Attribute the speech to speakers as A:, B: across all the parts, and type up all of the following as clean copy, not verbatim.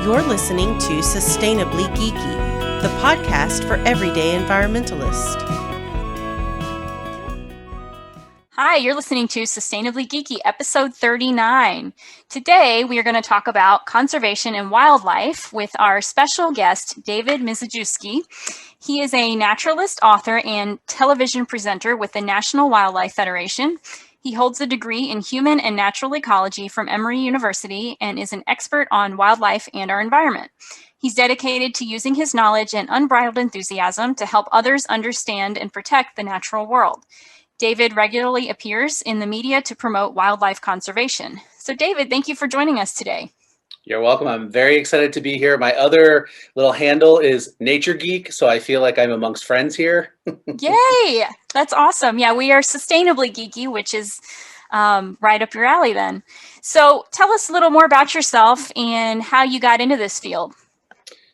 A: You're listening to Sustainably Geeky, the podcast for everyday environmentalists.
B: Hi, you're listening to Sustainably Geeky, episode 39. Today, we are going to talk about conservation and wildlife with our special guest, David Mizejewski. He is a naturalist, author, and television presenter with the National Wildlife Federation. He holds a degree in human and natural ecology from Emory University and is an expert on wildlife and our environment. He's dedicated to using his knowledge and unbridled enthusiasm to help others understand and protect the natural world. David regularly appears in the media to promote wildlife conservation. So David, thank you for joining us today.
C: You're welcome. I'm very excited to be here. My other little handle is Nature Geek, so I feel like I'm amongst friends here.
B: Yay! That's awesome. Yeah, we are Sustainably Geeky, which is right up your alley then. So tell us a little more about yourself and how you got into this field.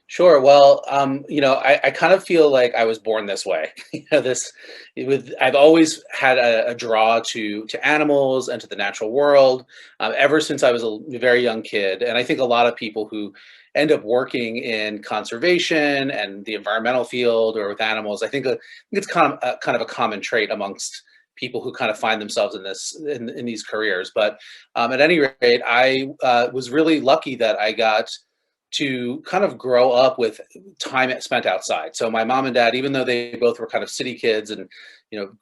C: Sure. Well, I kind of feel like I was born this way. I've always had a draw to animals and to the natural world ever since I was a very young kid. And I think a lot of people who end up working in conservation and the environmental field or with animals, I think it's kind of a common trait amongst people who kind of find themselves in these careers. But at any rate, I was really lucky that I got to kind of grow up with time spent outside. So my mom and dad, even though they both were kind of city kids and,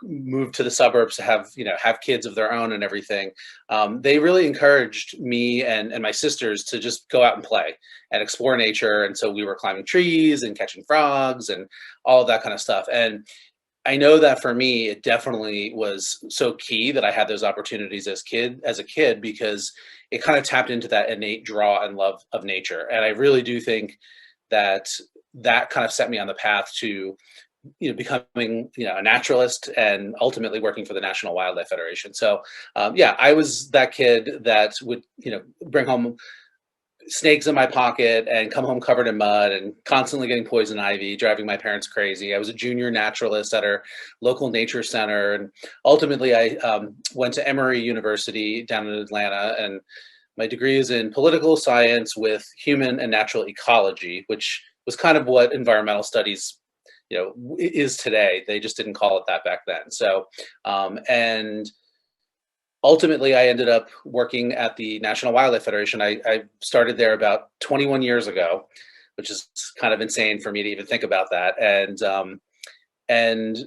C: moved to the suburbs to have kids of their own and everything, they really encouraged me and my sisters to just go out and play and explore nature. And so we were climbing trees and catching frogs and all of that kind of stuff. And I know that for me, it definitely was so key that I had those opportunities as a kid, because it kind of tapped into that innate draw and love of nature. And I really do think that kind of set me on the path to, becoming, a naturalist and ultimately working for the National Wildlife Federation. So, I was that kid that would, bring home snakes in my pocket and come home covered in mud and constantly getting poison ivy, driving my parents crazy. I was a junior naturalist at our local nature center. And ultimately I went to Emory University down in Atlanta, and my degree is in political science with human and natural ecology, which was kind of what environmental studies, is today. They just didn't call it that back then. So, and ultimately, I ended up working at the National Wildlife Federation. I started there about 21 years ago, which is kind of insane for me to even think about that. And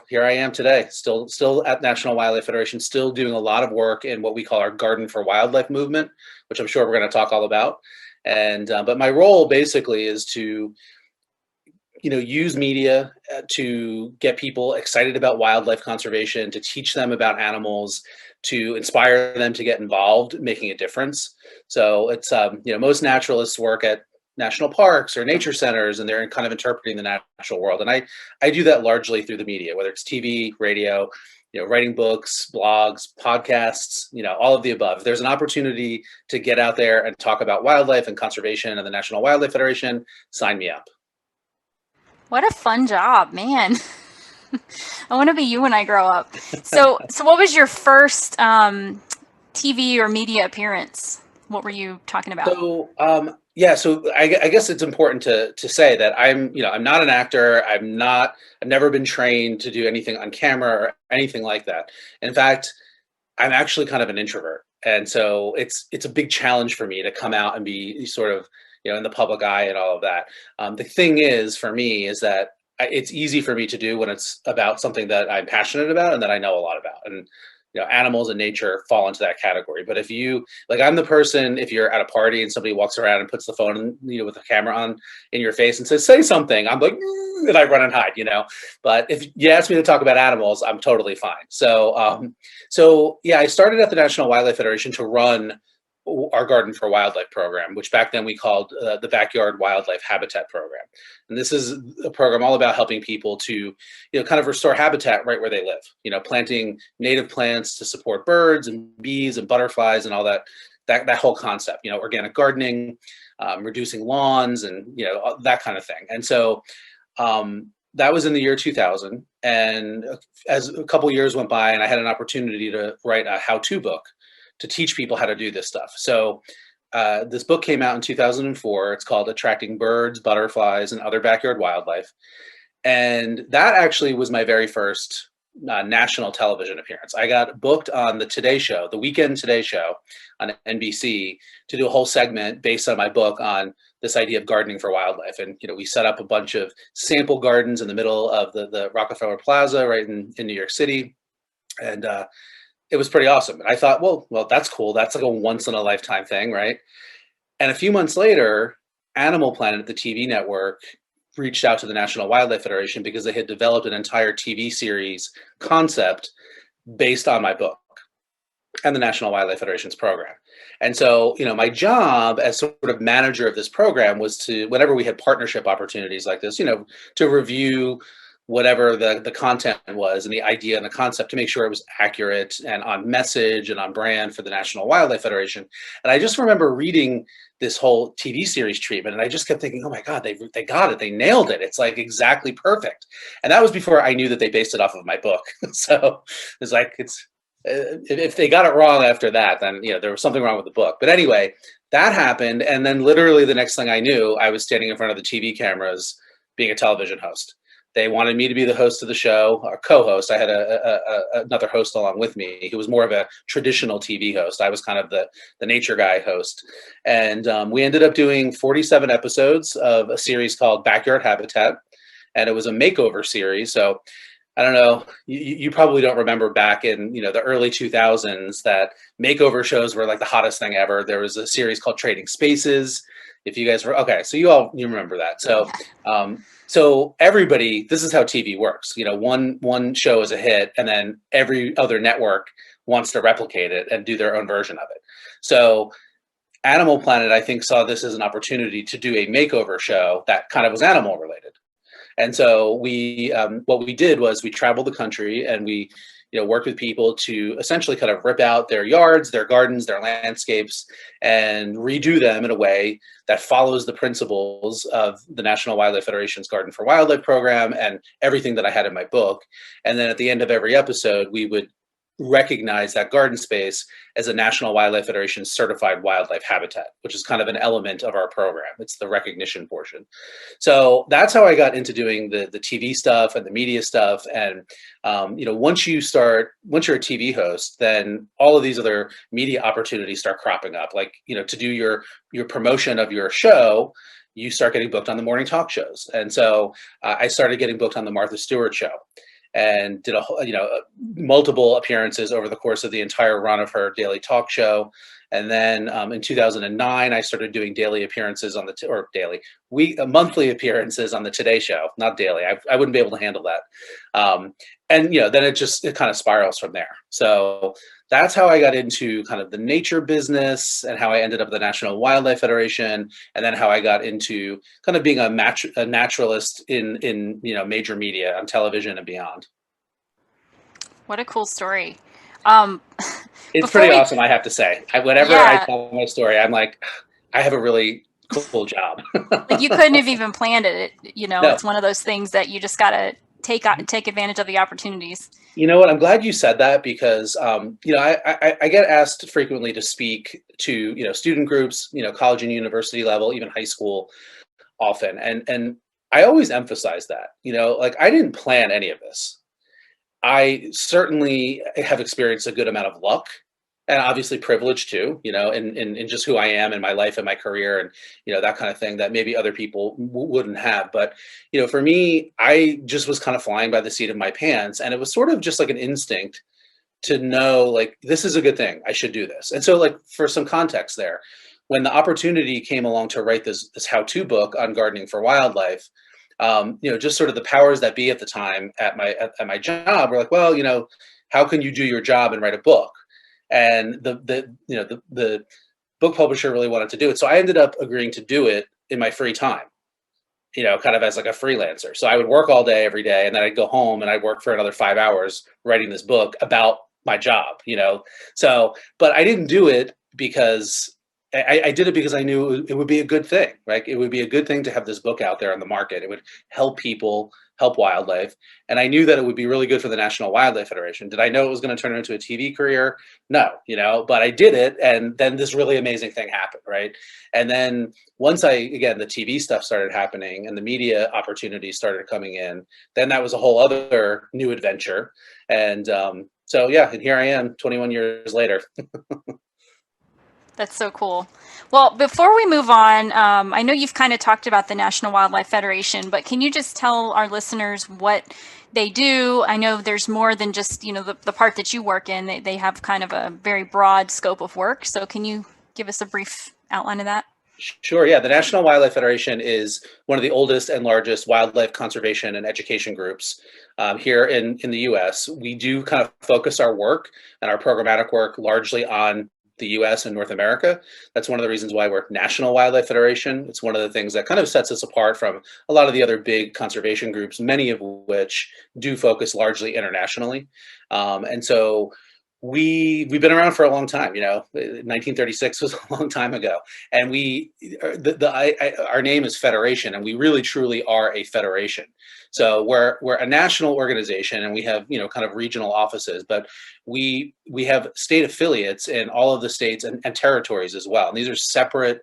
C: here I am today, still at National Wildlife Federation, still doing a lot of work in what we call our Garden for Wildlife movement, which I'm sure we're going to talk all about. And but my role basically is to use media to get people excited about wildlife conservation, to teach them about animals, to inspire them to get involved, making a difference. So it's, most naturalists work at national parks or nature centers, and they're kind of interpreting the natural world. And I do that largely through the media, whether it's TV, radio, writing books, blogs, podcasts, all of the above. If there's an opportunity to get out there and talk about wildlife and conservation and the National Wildlife Federation, sign me up.
B: What a fun job, man. I want to be you when I grow up. So what was your first TV or media appearance? What were you talking about?
C: So, I guess it's important to say that I'm not an actor. I've never been trained to do anything on camera or anything like that. In fact, I'm actually kind of an introvert. And so it's a big challenge for me to come out and be sort of, in the public eye and all of that. The thing is, for me, is that it's easy for me to do when it's about something that I'm passionate about and that I know a lot about. And, animals and nature fall into that category. But if I'm the person, if you're at a party and somebody walks around and puts the phone, with the camera on in your face and says, say something, I'm like, and I run and hide, But if you ask me to talk about animals, I'm totally fine. So, I started at the National Wildlife Federation to run our Garden for Wildlife program, which back then we called the Backyard Wildlife Habitat Program. And this is a program all about helping people to, kind of restore habitat right where they live, planting native plants to support birds and bees and butterflies and all that whole concept, organic gardening, reducing lawns and, that kind of thing. And so that was in the year 2000. And as a couple years went by and I had an opportunity to write a how-to book to teach people how to do this stuff. So this book came out in 2004. It's called Attracting Birds, Butterflies, and Other Backyard Wildlife. And that actually was my very first national television appearance. I got booked on the Today Show, the Weekend Today Show on NBC, to do a whole segment based on my book on this idea of gardening for wildlife. And, we set up a bunch of sample gardens in the middle of the Rockefeller Plaza right in New York City. And it was pretty awesome. And I thought, well, that's cool. That's like a once in a lifetime thing, right? And a few months later, Animal Planet, the TV network, reached out to the National Wildlife Federation because they had developed an entire TV series concept based on my book and the National Wildlife Federation's program. And so, my job as sort of manager of this program was to, whenever we had partnership opportunities like this, to review whatever the content was and the idea and the concept, to make sure it was accurate and on message and on brand for the National Wildlife Federation. And I just remember reading this whole TV series treatment, and I just kept thinking, oh my God, they got it. They nailed it. It's like exactly perfect. And that was before I knew that they based it off of my book. So it's like, if they got it wrong after that, then, there was something wrong with the book. But anyway, that happened. And then literally the next thing I knew, I was standing in front of the TV cameras being a television host. They wanted me to be the host of the show, or co-host. I had another host along with me who was more of a traditional TV host. I was kind of the nature guy host. And we ended up doing 47 episodes of a series called Backyard Habitat. And it was a makeover series. So I don't know, you probably don't remember back in, the early 2000s that makeover shows were like the hottest thing ever. There was a series called Trading Spaces. If you guys were, okay, so you remember that. So, so everybody, this is how TV works. One show is a hit, and then every other network wants to replicate it and do their own version of it. So Animal Planet, I think, saw this as an opportunity to do a makeover show that kind of was animal related. And so what we did was we traveled the country, and we worked with people to essentially kind of rip out their yards, their gardens, their landscapes, and redo them in a way that follows the principles of the National Wildlife Federation's Garden for Wildlife program and everything that I had in my book. And then at the end of every episode, we would recognize that garden space as a National Wildlife Federation certified wildlife habitat, which is kind of an element of our program. It's the recognition portion. So that's how I got into doing the TV stuff and the media stuff. And once you're a TV host, then all of these other media opportunities start cropping up. Like, to do your promotion of your show, you start getting booked on the morning talk shows. And so I started getting booked on the Martha Stewart show, and did multiple appearances over the course of the entire run of her daily talk show. And then in 2009, I started doing daily appearances on monthly appearances on the Today Show, not daily. I wouldn't be able to handle that. And then it kind of spirals from there. So that's how I got into kind of the nature business, and how I ended up at the National Wildlife Federation, and then how I got into kind of being a naturalist in major media on television and beyond.
B: What a cool story.
C: It's pretty awesome, I have to say. Whenever I tell my story, I'm like, I have a really cool job.
B: Like, you couldn't have even planned it.
C: No.
B: It's one of those things that you just got to take advantage of the opportunities.
C: You know what? I'm glad you said that, because I get asked frequently to speak to student groups, college and university level, even high school, often, and I always emphasize that like, I didn't plan any of this. I certainly have experienced a good amount of luck, and obviously privilege too, in just who I am in my life and my career, and that kind of thing that maybe other people wouldn't have. But for me, I just was kind of flying by the seat of my pants, and it was sort of just like an instinct to know, like, this is a good thing, I should do this. And so, like, for some context there, when the opportunity came along to write this how-to book on gardening for wildlife, just sort of the powers that be at the time at my job were like, well, how can you do your job and write a book? And the book publisher really wanted to do it. So I ended up agreeing to do it in my free time, kind of as like a freelancer. So I would work all day, every day, and then I'd go home and I'd work for another 5 hours writing this book about my job, So, but I didn't do it because I did it because I knew it would be a good thing, right? It would be a good thing to have this book out there on the market. It would help people, help wildlife. And I knew that it would be really good for the National Wildlife Federation. Did I know it was going to turn into a TV career? No, but I did it. And then this really amazing thing happened, right? And then once again, the TV stuff started happening and the media opportunities started coming in, then that was a whole other new adventure. And so, yeah, and here I am 21 years later.
B: That's so cool. Well, before we move on, I know you've kind of talked about the National Wildlife Federation, but can you just tell our listeners what they do? I know there's more than just, the part that you work in. They have kind of a very broad scope of work. So can you give us a brief outline of that?
C: Sure. Yeah. The National Wildlife Federation is one of the oldest and largest wildlife conservation and education groups here in the US. We do kind of focus our work and our programmatic work largely on the US and North America. That's one of the reasons why we're National Wildlife Federation. It's one of the things that kind of sets us apart from a lot of the other big conservation groups, many of which do focus largely internationally. And so we've been around for a long time. 1936 was a long time ago, and our name is Federation, and we really truly are a federation. So we're a national organization, and we have kind of regional offices, but we have state affiliates in all of the states and territories as well. And these are separate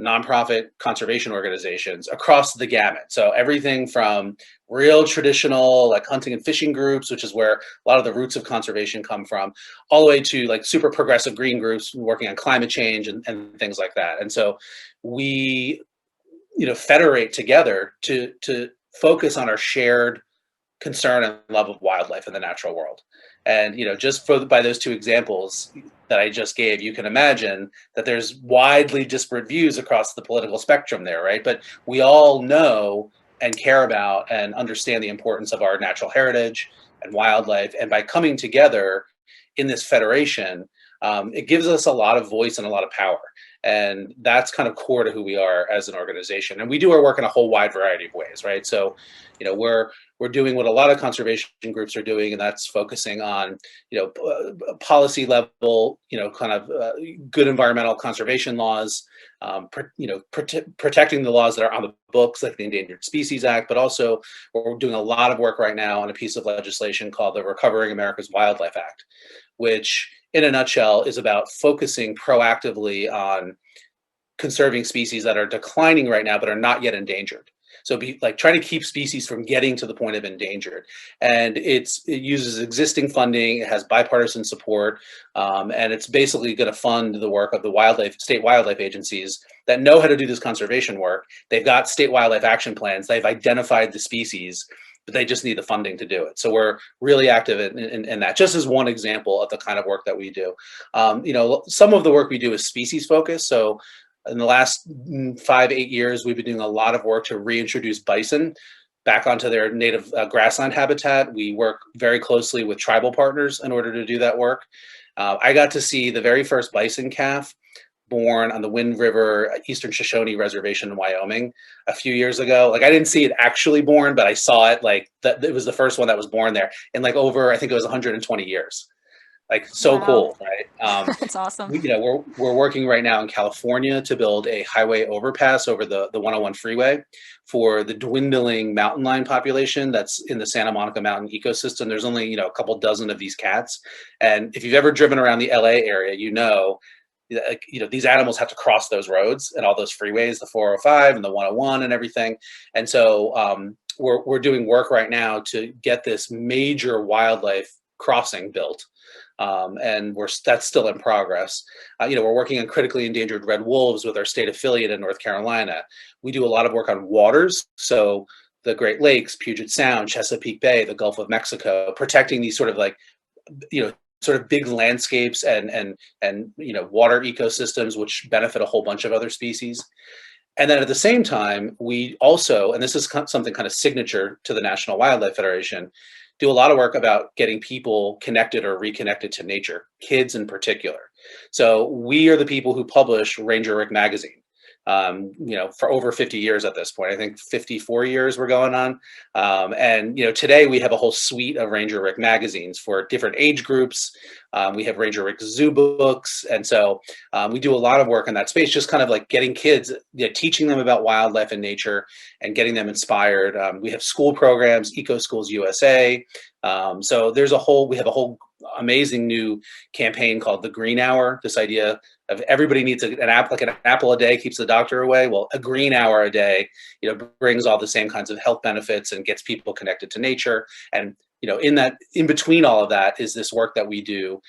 C: nonprofit conservation organizations across the gamut. So everything from real traditional like hunting and fishing groups, which is where a lot of the roots of conservation come from, all the way to like super progressive green groups working on climate change and things like that. And so we, federate together to focus on our shared concern and love of wildlife in the natural world. And just by those two examples that I just gave, you can imagine that there's widely disparate views across the political spectrum there, right? But we all know and care about and understand the importance of our natural heritage and wildlife. And by coming together in this federation, it gives us a lot of voice and a lot of power. And that's kind of core to who we are as an organization. And we do our work in a whole wide variety of ways, right? So, we're doing what a lot of conservation groups are doing, and that's focusing on, policy level, kind of good environmental conservation laws, protecting the laws that are on the books, like the Endangered Species Act, but also we're doing a lot of work right now on a piece of legislation called the Recovering America's Wildlife Act, which in a nutshell is about focusing proactively on conserving species that are declining right now, but are not yet endangered. So trying to keep species from getting to the point of endangered. And it uses existing funding, it has bipartisan support, and it's basically going to fund the work of the state wildlife agencies that know how to do this conservation work. They've got state wildlife action plans, they've identified the species, but they just need the funding to do it. So we're really active in that, just as one example of the kind of work that we do. Some of the work we do is species focused. So in the last 5-8 years, we've been doing a lot of work to reintroduce bison back onto their native grassland habitat. We work very closely with tribal partners in order to do that work. I got to see the very first bison calf born on the Wind River Eastern Shoshone Reservation in Wyoming a few years ago. I didn't see it actually born, but I saw it it was the first one that was born there in over, I think it was 120 years. So wow. Cool, right?
B: That's awesome.
C: We're working right now in California to build a highway overpass over the 101 freeway for the dwindling mountain lion population that's in the Santa Monica Mountain ecosystem. There's only a couple dozen of these cats, and if you've ever driven around the LA area, these animals have to cross those roads and all those freeways, the 405 and the 101 and everything. And so we're doing work right now to get this major wildlife crossing built. And that's still in progress. We're working on critically endangered red wolves with our state affiliate in North Carolina. We do a lot of work on waters. So the Great Lakes, Puget Sound, Chesapeake Bay, the Gulf of Mexico, protecting these sort of big landscapes and water ecosystems, which benefit a whole bunch of other species. And then at the same time, we also, and this is something kind of signature to the National Wildlife Federation, do a lot of work about getting people connected or reconnected to nature, kids in particular. So we are the people who publish Ranger Rick magazine. for over 50 years at this point. I think 54 years we're going on. And today we have a whole suite of Ranger Rick magazines for different age groups. We have Ranger Rick zoo books. And so we do a lot of work in that space, just kind of like getting kids, teaching them about wildlife and nature and getting them inspired. We have school programs, Eco Schools USA. So we have a whole amazing new campaign called the Green Hour. This idea of everybody needs an apple a day keeps the doctor away. Well, a green hour a day, brings all the same kinds of health benefits and gets people connected to nature. And in between all of that is this work that we do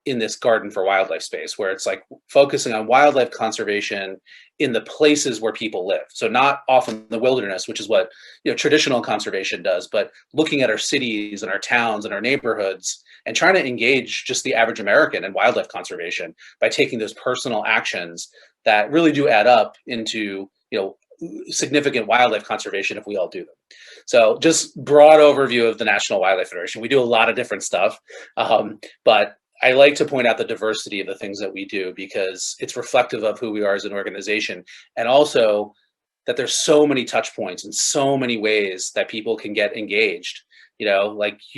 C: in this garden for wildlife space, where it's like focusing on wildlife conservation in the places where people live. So not off in the wilderness, which is what traditional conservation does, but looking at our cities and our towns and our neighborhoods and trying to engage just the average American in wildlife conservation by taking those personal actions that really do add up into significant wildlife conservation if we all do them. So just broad overview of the National Wildlife Federation. We do a lot of different stuff, but I like to point out the diversity of the things that we do because it's reflective of who we are as an organization, and also that there's so many touch points and so many ways that people can get engaged. If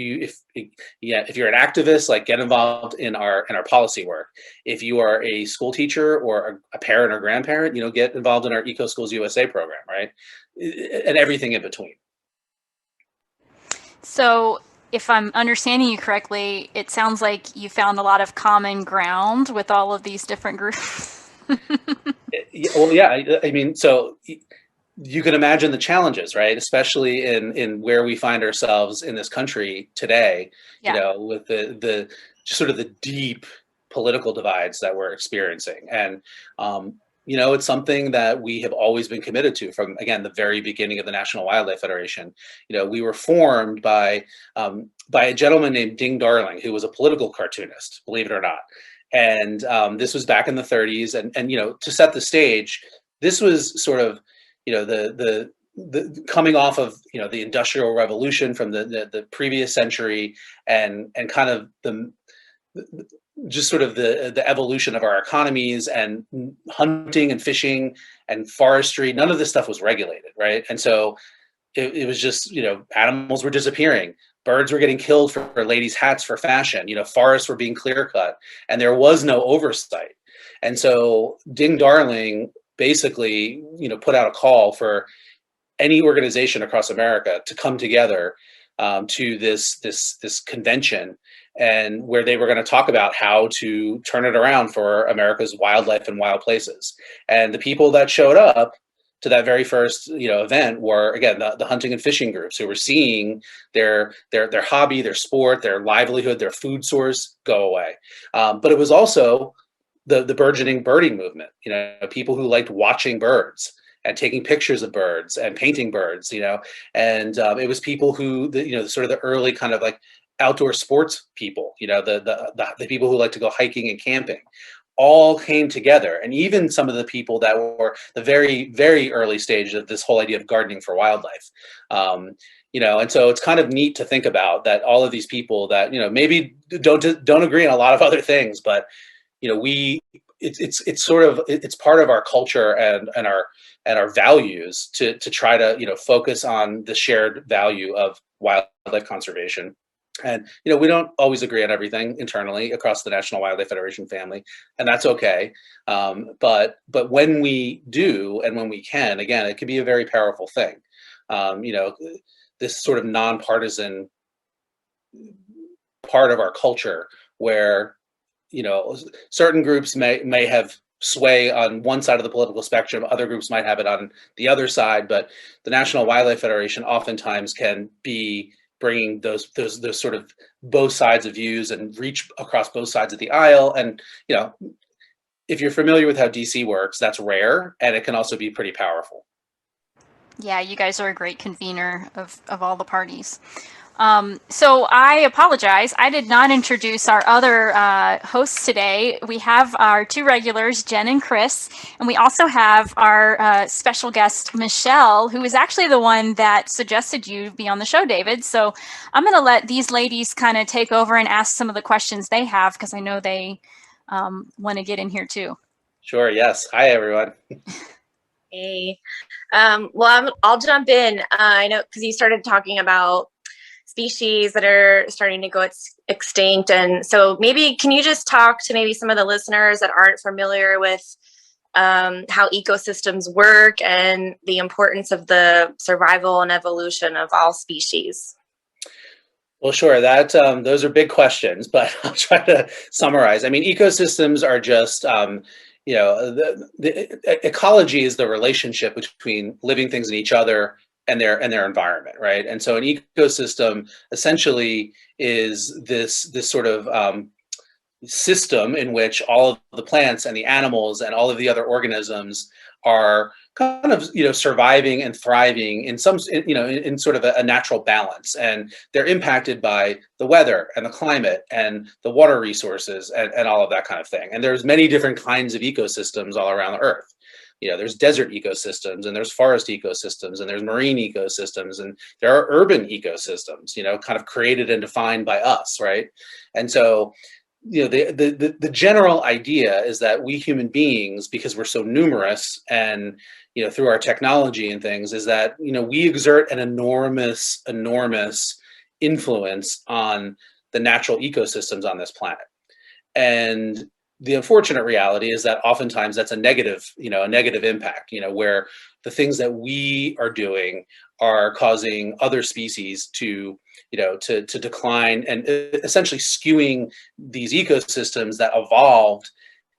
C: you're an activist, like get involved in our policy work. If you are a school teacher or a parent or grandparent, get involved in our Eco Schools USA program, right? And everything in between.
B: So if I'm understanding you correctly, it sounds like you found a lot of common ground with all of these different groups.
C: Well, yeah. I mean, so you can imagine the challenges, right? Especially in where we find ourselves in this country today, with the just sort of the deep political divides that we're experiencing. And, it's something that we have always been committed to from, again, the very beginning of the National Wildlife Federation. We were formed by a gentleman named Ding Darling, who was a political cartoonist, believe it or not. And this was back in the 30s. And to set the stage, this was sort of, the coming off of the Industrial Revolution from the previous century, and kind of just sort of the evolution of our economies, and hunting and fishing and forestry. None of this stuff was regulated, right? And so it was just animals were disappearing. Birds were getting killed for ladies' hats for fashion. Forests were being clear cut, and there was no oversight. And so Ding Darling basically, put out a call for any organization across America to come together to this convention, and where they were going to talk about how to turn it around for America's wildlife and wild places. And the people that showed up to that very first event were, again, the hunting and fishing groups, who were seeing their hobby, their sport, their livelihood, their food source go away. But it was also the burgeoning birding movement, people who liked watching birds and taking pictures of birds and painting birds, and it was people who, sort of the early kind of like outdoor sports people, the people who like to go hiking and camping, all came together. And even some of the people that were the very, very early stage of this whole idea of gardening for wildlife. And so it's kind of neat to think about that all of these people that, maybe don't agree on a lot of other things, but it's part of our culture and our values to try to focus on the shared value of wildlife conservation. And we don't always agree on everything internally across the National Wildlife Federation family, and that's okay. But when we do, and when we can, again, it can be a very powerful thing. This sort of nonpartisan part of our culture where certain groups may have sway on one side of the political spectrum, other groups might have it on the other side, but the National Wildlife Federation oftentimes can be bringing those sort of both sides of views and reach across both sides of the aisle. And if you're familiar with how DC works, that's rare, and it can also be pretty powerful.
B: Yeah, you guys are a great convener of all the parties. So I apologize. I did not introduce our other hosts today. We have our two regulars, Jen and Chris, and we also have our special guest, Michelle, who is actually the one that suggested you be on the show, David. So I'm going to let these ladies kind of take over and ask some of the questions they have, because I know they want to get in here too.
C: Sure. Yes. Hi, everyone.
D: Hey, I'll jump in. I know because you started talking about species that are starting to go extinct, and so maybe can you just talk to maybe some of the listeners that aren't familiar with how ecosystems work and the importance of the survival and evolution of all species?
C: Well, sure. That those are big questions, but I'll try to summarize. I mean, ecosystems are just, the ecology is the relationship between living things and each other and their environment, right? And so, an ecosystem essentially is this sort of system in which all of the plants and the animals and all of the other organisms are kind of surviving and thriving in some in sort of a natural balance, and they're impacted by the weather and the climate and the water resources and all of that kind of thing. And there's many different kinds of ecosystems all around the earth. There's desert ecosystems, and there's forest ecosystems, and there's marine ecosystems, and there are urban ecosystems, kind of created and defined by us, right? And so the general idea is that we human beings, because we're so numerous and through our technology and things, is that we exert an enormous influence on the natural ecosystems on this planet. And the unfortunate reality is that oftentimes that's a negative impact, where the things that we are doing are causing other species to decline, and essentially skewing these ecosystems that evolved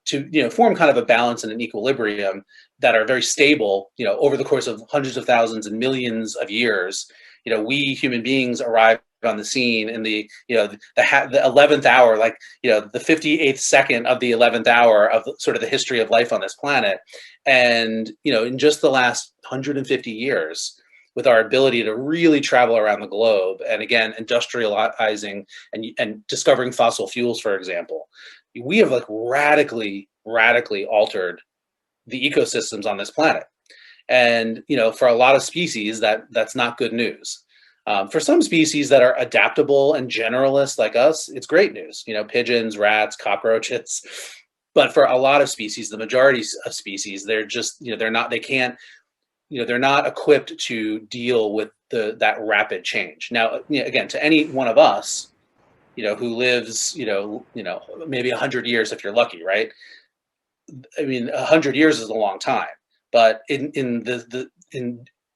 C: to form kind of a balance and an equilibrium that are very stable over the course of hundreds of thousands and millions of years. We human beings arrived on the scene in the 11th hour, like the 58th second of the 11th hour of sort of the history of life on this planet. And in just the last 150 years, with our ability to really travel around the globe, and again industrializing and discovering fossil fuels, for example, we have like radically altered the ecosystems on this planet. And for a lot of species, that's not good news. For some species that are adaptable and generalists like us, it's great news. Pigeons, rats, cockroaches. But for a lot of species, the majority of species, they're just they're not equipped to deal with that rapid change. Now, again, to any one of us, who lives, maybe 100 years if you're lucky, right? I mean, 100 years is a long time, but in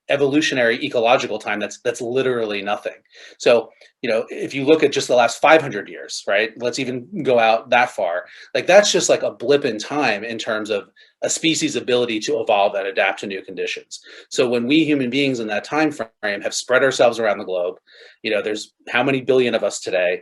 C: evolutionary ecological time, that's literally nothing. So if you look at just the last 500 years, right, let's even go out that far, like that's just like a blip in time in terms of a species' ability to evolve and adapt to new conditions. So when we human beings in that time frame have spread ourselves around the globe, there's how many billion of us today,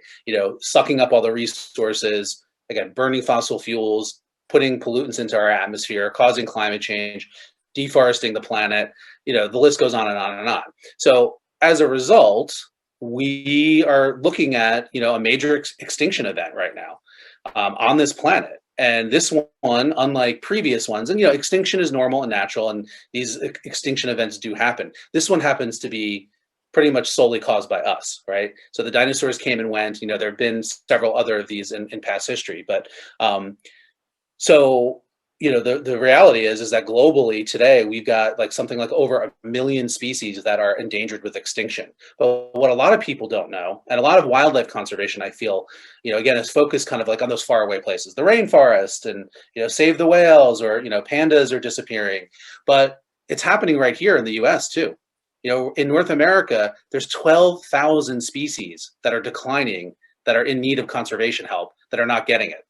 C: sucking up all the resources, again, burning fossil fuels, putting pollutants into our atmosphere, causing climate change, deforesting the planet, the list goes on and on and on. So as a result, we are looking at, a major extinction event right now on this planet. And this one, unlike previous ones, and extinction is normal and natural, and these extinction events do happen. This one happens to be pretty much solely caused by us, right? So the dinosaurs came and went. There have been several other of these in past history, but so the reality is that globally today we've got like something like over 1 million species that are endangered with extinction. But what a lot of people don't know, and a lot of wildlife conservation, I feel, again, is focused kind of like on those faraway places, the rainforest, and save the whales, or pandas are disappearing. But it's happening right here in the U.S. too. In North America, there's 12,000 species that are declining, that are in need of conservation help, that are not getting it.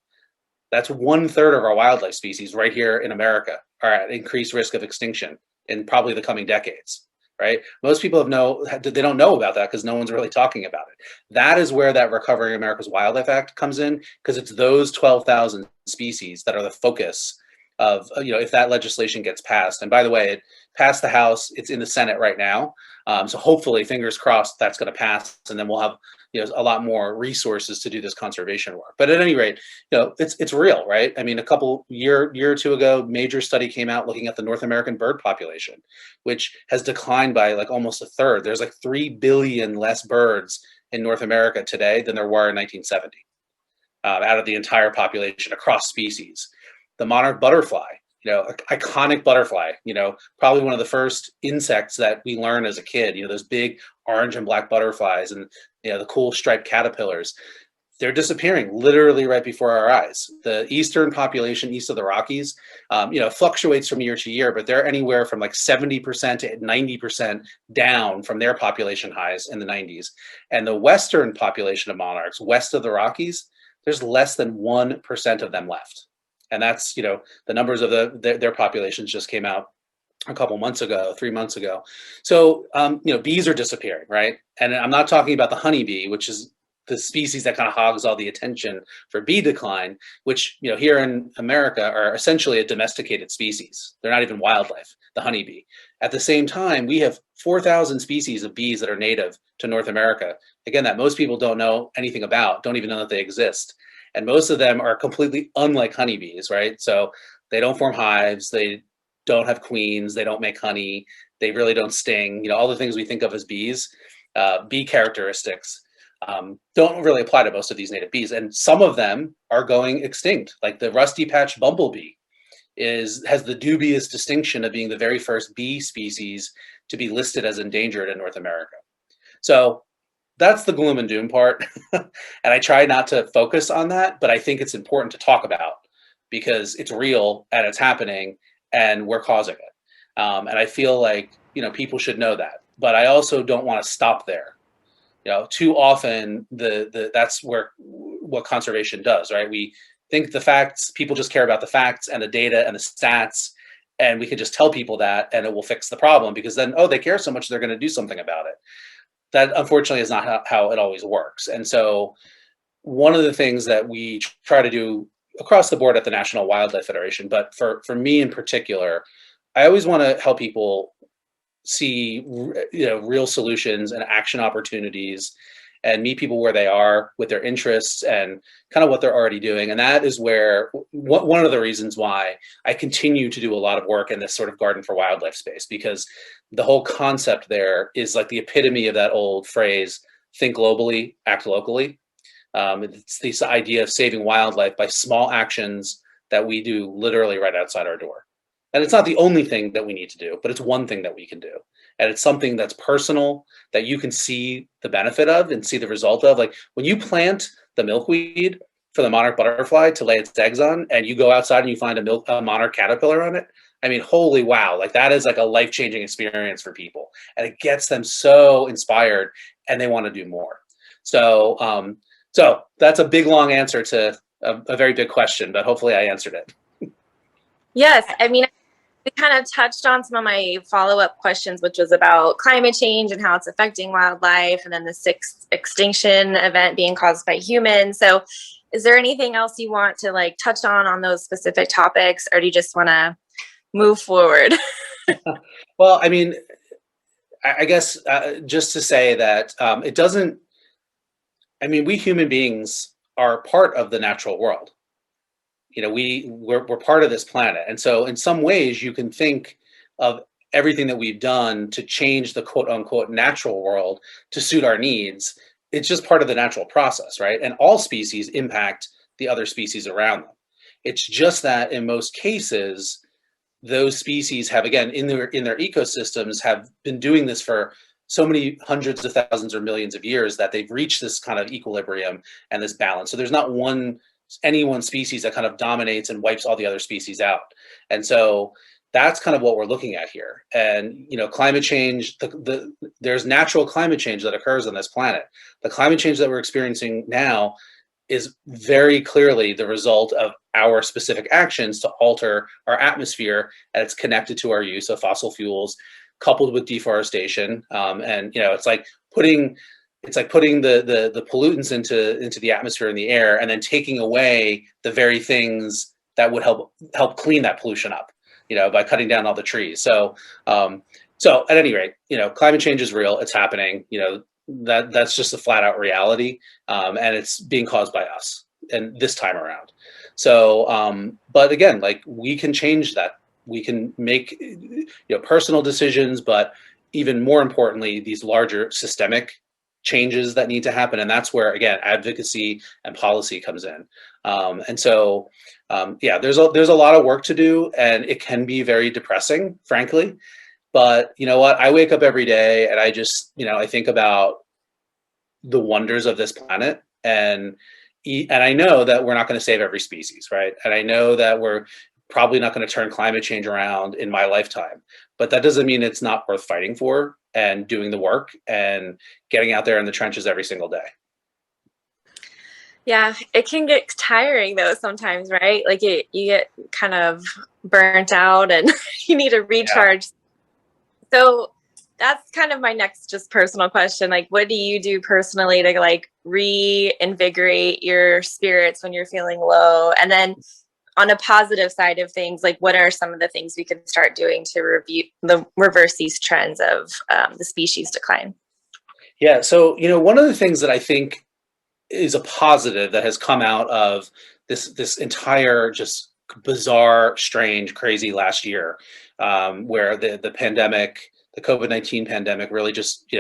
C: That's 1/3 of our wildlife species right here in America are at increased risk of extinction in probably the coming decades, right? Most people they don't know about that because no one's really talking about it. That is where that Recovering America's Wildlife Act comes in, because it's those 12,000 species that are the focus of, if that legislation gets passed. And by the way, it passed the House, it's in the Senate right now. So hopefully, fingers crossed, that's going to pass, and then we'll have a lot more resources to do this conservation work. But at any rate, it's real, right? I mean, a year or two ago, major study came out looking at the North American bird population, which has declined by like almost 1/3. There's like 3 billion less birds in North America today than there were in 1970, out of the entire population across species. The monarch butterfly iconic butterfly, probably one of the first insects that we learn as a kid, those big orange and black butterflies and, the cool striped caterpillars. They're disappearing literally right before our eyes. The eastern population, east of the Rockies, fluctuates from year to year, but they're anywhere from like 70% to 90% down from their population highs in the 90s. And the western population of monarchs, west of the Rockies, there's less than 1% of them left. And that's, the numbers of their populations just came out a couple months ago, 3 months ago. So, bees are disappearing, right? And I'm not talking about the honeybee, which is the species that kind of hogs all the attention for bee decline, which, here in America are essentially a domesticated species. They're not even wildlife, the honeybee. At the same time, we have 4,000 species of bees that are native to North America. Again, that most people don't know anything about, don't even know that they exist. And most of them are completely unlike honeybees, right? So they don't form hives, they don't have queens, they don't make honey, they really don't sting, all the things we think of as bees, bee characteristics. Don't really apply to most of these native bees, and some of them are going extinct. Like the rusty patch bumblebee has the dubious distinction of being the very first bee species to be listed as endangered in North America. So that's the gloom and doom part, and I try not to focus on that, but I think it's important to talk about because it's real and it's happening, and we're causing it. And I feel like people should know that, but I also don't want to stop there. Too often that's what conservation does, right? We think the facts, people just care about the facts and the data and the stats, and we can just tell people that and it will fix the problem because then, they care so much they're going to do something about it. That unfortunately is not how it always works. And so one of the things that we try to do across the board at the National Wildlife Federation, but for me in particular, I always want to help people see real solutions and action opportunities and meet people where they are with their interests and kind of what they're already doing. And that is where one of the reasons why I continue to do a lot of work in this sort of garden for wildlife space, because the whole concept there is like the epitome of that old phrase, think globally, act locally. It's this idea of saving wildlife by small actions that we do literally right outside our door. And it's not the only thing that we need to do, but it's one thing that we can do. And it's something that's personal, that you can see the benefit of and see the result of. Like when you plant the milkweed for the monarch butterfly to lay its eggs on, and you go outside and you find a monarch caterpillar on it, I mean, holy wow, like that is like a life-changing experience for people. And it gets them so inspired and they want to do more. So, so that's a big, long answer to a very big question, but hopefully I answered it.
D: Yes, I mean, we kind of touched on some of my follow-up questions, which was about climate change and how it's affecting wildlife, and then the 6th extinction event being caused by humans. So is there anything else you want to touch on those specific topics, or do you just want to move forward?
C: Well, I mean, I guess just to say that it doesn't, I mean, we human beings are part of the natural world. We're part of this planet. And so in some ways you can think of everything that we've done to change the quote unquote natural world to suit our needs. It's just part of the natural process, right? And all species impact the other species around them. It's just that in most cases, those species have, again, in their ecosystems have been doing this for so many hundreds of thousands or millions of years that they've reached this kind of equilibrium and this balance. So there's not any one species that kind of dominates and wipes all the other species out. And so that's kind of what we're looking at here. And, climate change, there's natural climate change that occurs on this planet. The climate change that we're experiencing now is very clearly the result of our specific actions to alter our atmosphere, and it's connected to our use of fossil fuels coupled with deforestation. And, it's like putting the pollutants into the atmosphere and the air, and then taking away the very things that would help clean that pollution up, by cutting down all the trees. So at any rate, climate change is real. It's happening. That's just a flat out reality, and it's being caused by us, and this time around. So, but again, we can change that. We can make personal decisions, but even more importantly, these larger systemic changes that need to happen. And that's where, again, advocacy and policy comes in. And so, yeah, there's a lot of work to do, and it can be very depressing, frankly. But you know what? I wake up every day and I just, I think about the wonders of this planet, and I know that we're not going to save every species, right? And I know that we're probably not going to turn climate change around in my lifetime, but that doesn't mean it's not worth fighting for and doing the work and getting out there in the trenches every single day.
D: Yeah, it can get tiring though sometimes, right? Like you get kind of burnt out and you need to recharge. Yeah. So that's kind of my next just personal question. Like, what do you do personally to like reinvigorate your spirits when you're feeling low? And then on a positive side of things, like what are some of the things we could start doing to reverse these trends of the species decline?
C: Yeah. So, one of the things that I think is a positive that has come out of this entire just bizarre, strange, crazy last year, where the pandemic, the COVID-19 pandemic really just,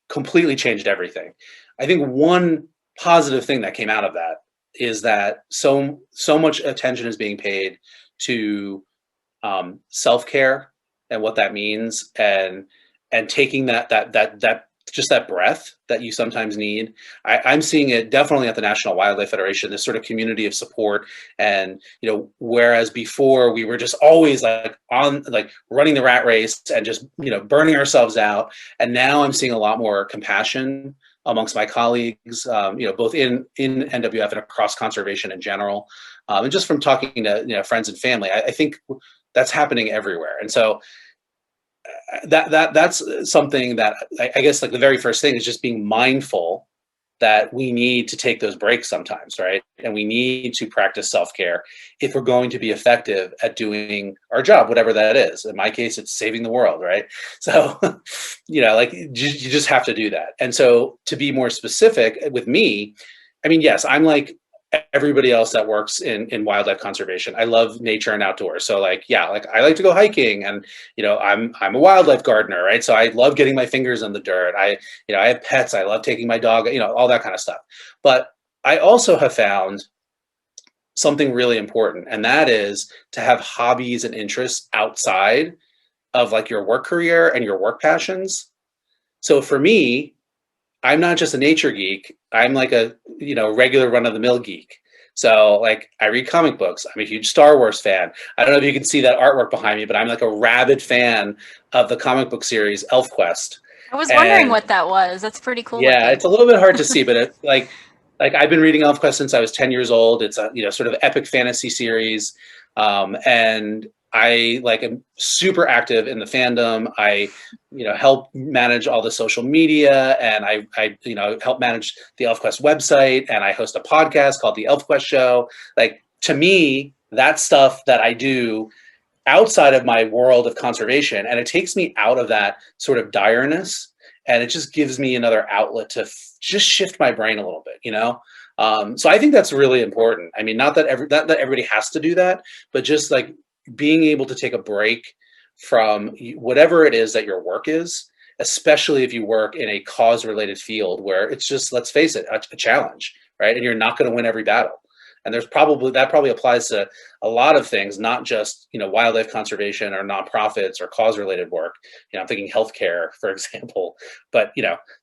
C: completely changed everything. I think one positive thing that came out of that is that so much attention is being paid to self-care and what that means, and taking that just that breath that you sometimes need. I'm seeing it definitely at the National Wildlife Federation, this sort of community of support. And, whereas before we were just always running the rat race and just, burning ourselves out. And now I'm seeing a lot more compassion amongst my colleagues, both in NWF and across conservation in general. And just from talking to, friends and family, I think that's happening everywhere. And so that's something that I guess like the very first thing is just being mindful that we need to take those breaks sometimes, right? And we need to practice self-care if we're going to be effective at doing our job, whatever that is. In my case, it's saving the world, right? So, you just have to do that. And so to be more specific with me, I mean, yes, I'm like everybody else that works in wildlife conservation. I love nature and outdoors. So I like to go hiking, and I'm a wildlife gardener, right? So I love getting my fingers in the dirt. I have pets. I love taking my dog, all that kind of stuff. But I also have found something really important, and that is to have hobbies and interests outside of like your work career and your work passions. So for me, I'm not just a nature geek. I'm like a, regular run-of-the-mill geek. So I read comic books. I'm a huge Star Wars fan. I don't know if you can see that artwork behind me, but I'm like a rabid fan of the comic book series ElfQuest.
B: I was wondering what that was. That's pretty cool.
C: Yeah, it's a little bit hard to see, but it's like I've been reading ElfQuest since I was 10 years old. It's a, sort of epic fantasy series. And I am super active in the fandom. I, help manage all the social media, and I help manage the ElfQuest website, and I host a podcast called The ElfQuest Show. To me, that's stuff that I do outside of my world of conservation, and it takes me out of that sort of direness, and it just gives me another outlet to just shift my brain a little bit, So I think that's really important. I mean, not that everybody has to do that, but just being able to take a break from whatever it is that your work is, especially if you work in a cause-related field where it's just, let's face it, a challenge, right? And you're not going to win every battle. And that probably applies to a lot of things, not just, wildlife conservation or nonprofits or cause-related work. I'm thinking healthcare, for example. But,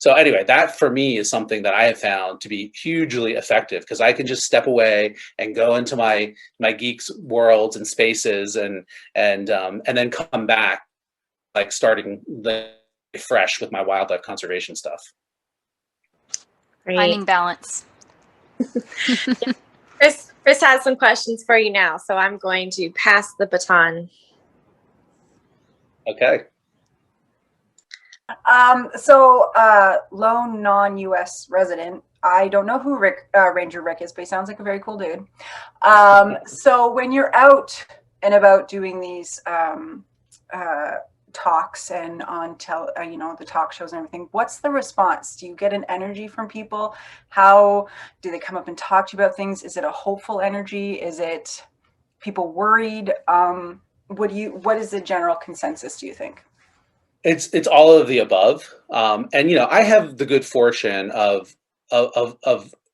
C: so anyway, that for me is something that I have found to be hugely effective, because I can just step away and go into my geeks worlds and spaces and then come back, starting fresh with my wildlife conservation stuff.
D: Great.
B: Finding balance.
D: Chris has some questions for you now, so I'm going to pass the baton.
C: Okay.
E: Lone non-U.S. resident. I don't know who Ranger Rick is, but he sounds like a very cool dude. So when you're out and about doing these talks and on the talk shows and everything, what's the response? Do you get an energy from people? How do they come up and talk to you about things? Is it a hopeful energy? Is it people worried? What is the general consensus, do you think?
C: It's all of the above. And I have the good fortune of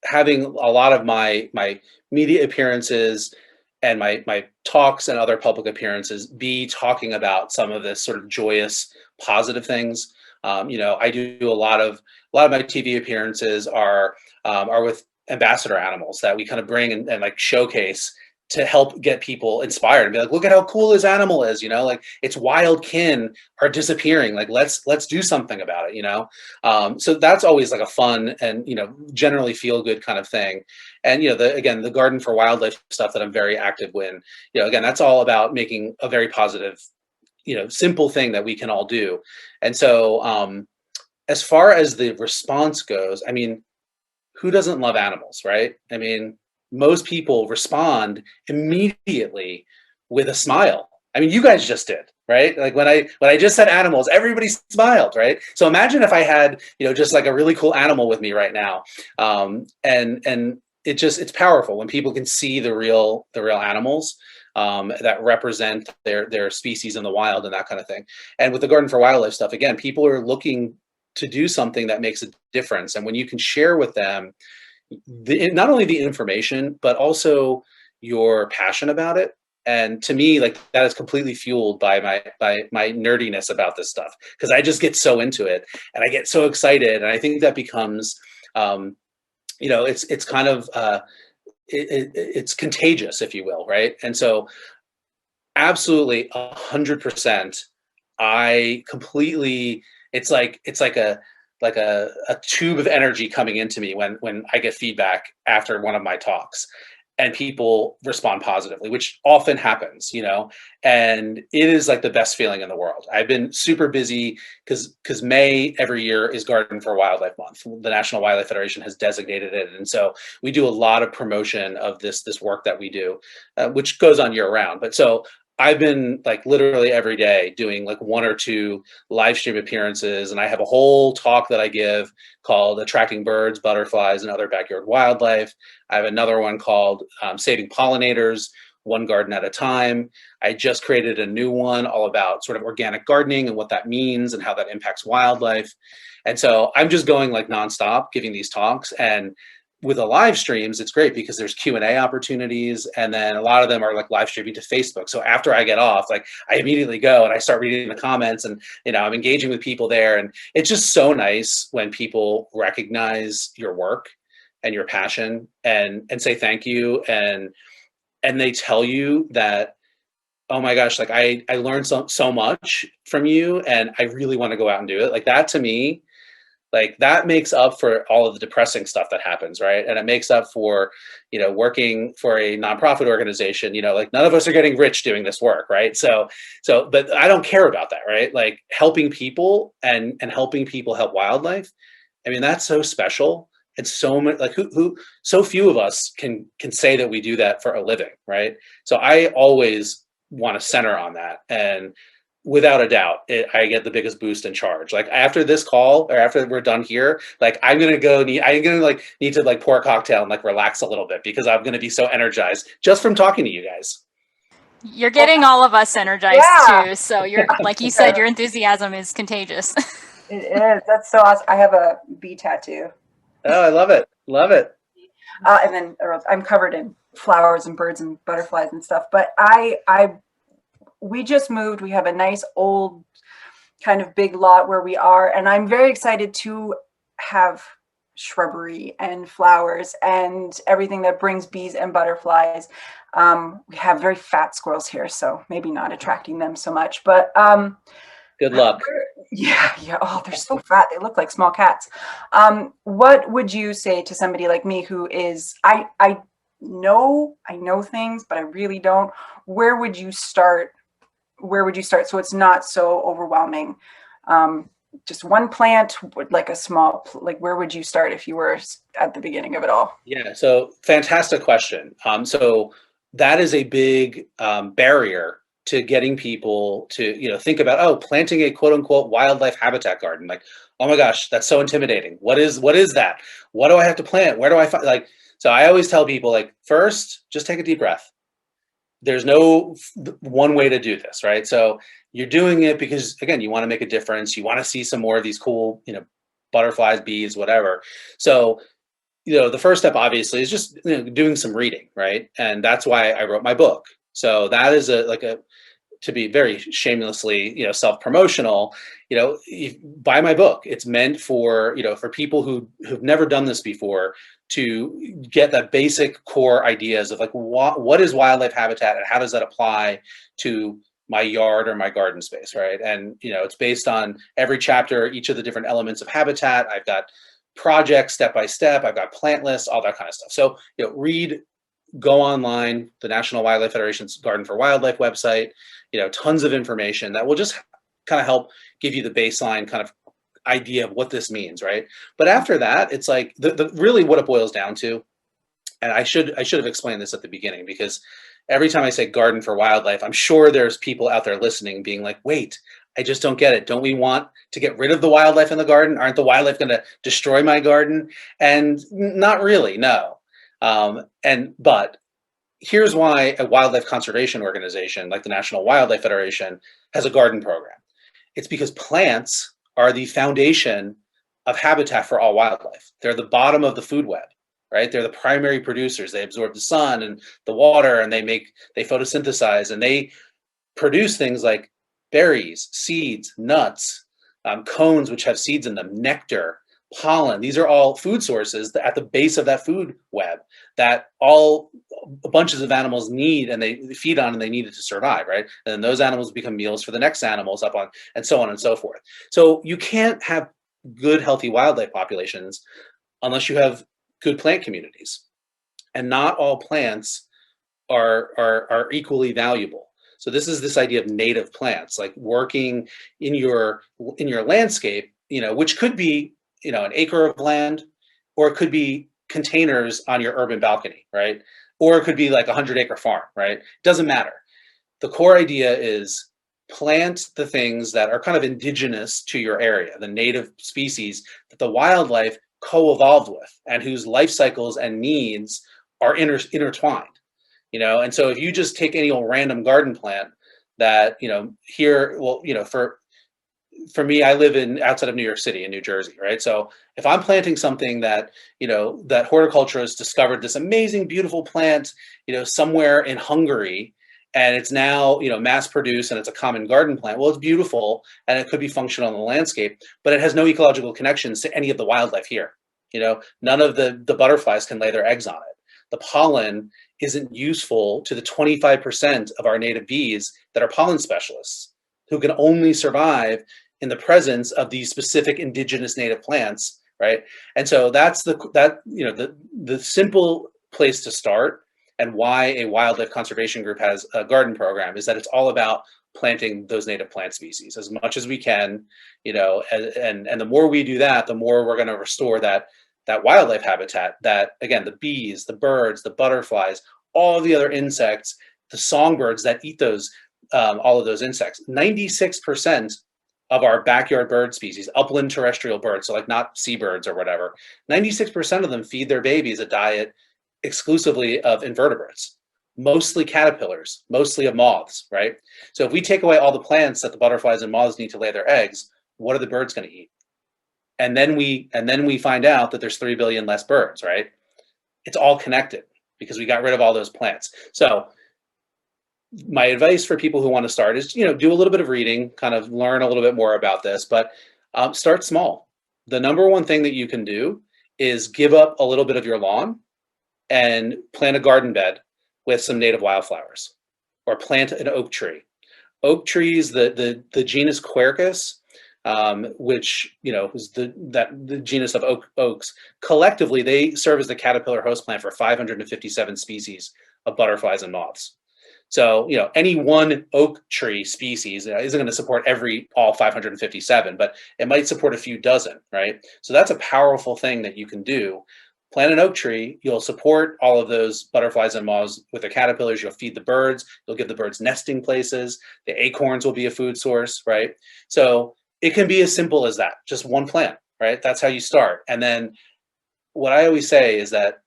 C: having a lot of my media appearances and my talks and other public appearances be talking about some of this sort of joyous, positive things. I do a lot of my TV appearances are with ambassador animals that we kind of bring and like showcase to help get people inspired and be like, look at how cool this animal is, like its wild kin are disappearing. Like let's do something about it. So that's always like a fun and generally feel good kind of thing. And the Garden for Wildlife stuff that I'm very active in, again, that's all about making a very positive, simple thing that we can all do. And so as far as the response goes, I mean, who doesn't love animals, right? I mean, most people respond immediately with a smile. I mean, you guys just did, right? Like when I just said animals, everybody smiled, right? So imagine if I had, just like a really cool animal with me right now. And it's powerful when people can see the real animals that represent their species in the wild and that kind of thing. And with the Garden for Wildlife stuff, again, people are looking to do something that makes a difference. And when you can share with them not only the information, but also your passion about it. And to me, like that is completely fueled by my nerdiness about this stuff, because I just get so into it and I get so excited. And I think that becomes, it's kind of, it's contagious, if you will. Right. And so absolutely 100%, I completely, it's like a tube of energy coming into me when I get feedback after one of my talks and people respond positively, which often happens, and it is like the best feeling in the world. I've been super busy because May every year is Garden for Wildlife Month. The National Wildlife Federation has designated it. And so we do a lot of promotion of this work that we do, which goes on year round. But so I've been like literally every day doing like 1 or 2 live stream appearances. And I have a whole talk that I give called Attracting Birds, Butterflies, and Other Backyard Wildlife. I have another one called Saving Pollinators, One Garden at a Time. I just created a new one all about sort of organic gardening and what that means and how that impacts wildlife. And so I'm just going like nonstop giving these talks. And with the live streams, it's great because there's Q&A opportunities, and then a lot of them are like live streaming to Facebook. So after I get off, like I immediately go and I start reading the comments, and I'm engaging with people there. And it's just so nice when people recognize your work and your passion and say thank you, and they tell you that, oh my gosh, like I learned so much from you, and I really want to go out and do it. Like that to me, like that makes up for all of the depressing stuff that happens, right? And it makes up for, working for a nonprofit organization, like none of us are getting rich doing this work, right? So, but I don't care about that, right? Like helping people and helping people help wildlife. I mean, that's so special. And so many, like who so few of us can say that we do that for a living, right? So I always want to center on that. And without a doubt, I get the biggest boost in charge. Like after this call or after we're done here, like I'm gonna need to like pour a cocktail and like relax a little bit, because I'm gonna be so energized just from talking to you guys.
B: You're getting all of us energized too. So you're like you said, your enthusiasm is contagious.
E: It is. That's so awesome. I have a bee tattoo.
C: Oh, I love it. Love it.
E: And then I'm covered in flowers and birds and butterflies and stuff. But we just moved. We have a nice old kind of big lot where we are. And I'm very excited to have shrubbery and flowers and everything that brings bees and butterflies. We have very fat squirrels here, so maybe not attracting them so much. But
C: good luck.
E: Yeah. Oh, they're so fat. They look like small cats. What would you say to somebody like me who is, I know things, but I really don't. Where would you start so it's not so overwhelming? Just one plant, like a small, like where would you start if you were at the beginning of it all?
C: Yeah, so fantastic question. So that is a big barrier to getting people to think about, planting a quote unquote wildlife habitat garden. Like, oh my gosh, that's so intimidating. What is that? What do I have to plant? Where do I find, like? So I always tell people, like, first, just take a deep breath. there's no one way to do this, right? So you're doing it because, again, you want to make a difference. You want to see some more of these cool, butterflies, bees, whatever. So, the first step obviously is just doing some reading, right? And that's why I wrote my book. So that is to be very shamelessly, self-promotional, buy my book. It's meant for, for people who've never done this before, to get that basic core ideas of like, what is wildlife habitat and how does that apply to my yard or my garden space, right? And, it's based on every chapter, each of the different elements of habitat. I've got projects step by step. I've got plant lists, all that kind of stuff. So, go online, the National Wildlife Federation's Garden for Wildlife website, tons of information that will just kind of help give you the baseline kind of idea of what this means, right? But after that, it's like the really what it boils down to, and I should have explained this at the beginning, because every time I say garden for wildlife, I'm sure there's people out there listening being like, wait, I just don't get it. Don't we want to get rid of the wildlife in the garden? Aren't the wildlife going to destroy my garden? And not really, no. But here's why a wildlife conservation organization like the National Wildlife Federation has a garden program. It's because plants are the foundation of habitat for all wildlife. They're the bottom of the food web, right? They're the primary producers. They absorb the sun and the water, and they photosynthesize, and they produce things like berries, seeds, nuts, cones, which have seeds in them, nectar, pollen. These are all food sources at the base of that food web that all bunches of animals need, and they feed on, and they need it to survive, right? And then those animals become meals for the next animals up on, and so on and so forth. So you can't have good, healthy wildlife populations unless you have good plant communities. And not all plants are equally valuable. So this idea of native plants, like working in your landscape, which could be an acre of land, or it could be containers on your urban balcony, right? Or it could be like a 100-acre farm, right? Doesn't matter. The core idea is plant the things that are kind of indigenous to your area, the native species that the wildlife co-evolved with, and whose life cycles and needs are intertwined. And so if you just take any old random garden plant that, here, well, for me, I live outside of New York City in New Jersey, right? So if I'm planting something that, that horticulturists discovered this amazing, beautiful plant, somewhere in Hungary, and it's now, mass produced, and it's a common garden plant. Well, it's beautiful, and it could be functional in the landscape, but it has no ecological connections to any of the wildlife here. None of the butterflies can lay their eggs on it. The pollen isn't useful to the 25% of our native bees that are pollen specialists, who can only survive in the presence of these specific indigenous native plants, right? And so that's the simple place to start, and why a wildlife conservation group has a garden program is that it's all about planting those native plant species as much as we can, and the more we do that, the more we're going to restore that wildlife habitat, that, again, the bees, the birds, the butterflies, all the other insects, the songbirds that eat those, all of those insects. 96% of our backyard bird species, upland terrestrial birds, so like not seabirds or whatever, 96% of them feed their babies a diet exclusively of invertebrates, mostly caterpillars, mostly of moths, right? So if we take away all the plants that the butterflies and moths need to lay their eggs, what are the birds going to eat? And then we find out that there's 3 billion less birds, right? It's all connected because we got rid of all those plants. So my advice for people who want to start is, do a little bit of reading, kind of learn a little bit more about this, but start small. The number one thing that you can do is give up a little bit of your lawn and plant a garden bed with some native wildflowers, or plant an oak tree. Oak trees, the genus Quercus, which is the genus of oaks, collectively they serve as the caterpillar host plant for 557 species of butterflies and moths. So any one oak tree species isn't going to support all 557, but it might support a few dozen, right? So that's a powerful thing that you can do. Plant an oak tree, you'll support all of those butterflies and moths with the caterpillars, you'll feed the birds, you'll give the birds nesting places, the acorns will be a food source, right? So it can be as simple as that, just one plant, right? That's how you start. And then what I always say is that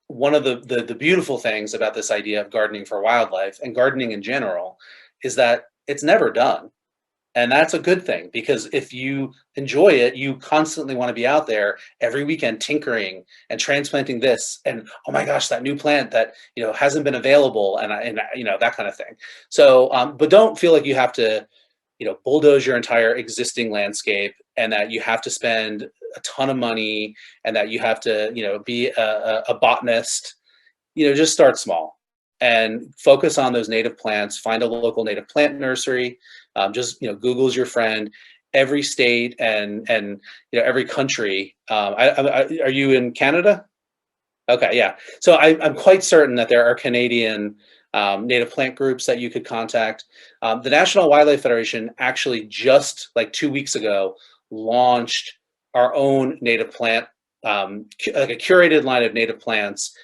C: one of the beautiful things about this idea of gardening for wildlife and gardening in general is that it's never done. And that's a good thing, because if you enjoy it, you constantly want to be out there every weekend tinkering and transplanting this, and oh my gosh, that new plant that hasn't been available, and that kind of thing. So, but don't feel like you have to bulldoze your entire existing landscape, and that you have to spend a ton of money, and that you have to be a botanist. Just start small and focus on those native plants. Find a local native plant nursery. Just Google's your friend. Every state and every country. Are you in Canada? Okay, yeah. So I'm quite certain that there are Canadian native plant groups that you could contact. The National Wildlife Federation actually just like 2 weeks ago launched our own native plant, like a curated line of native plants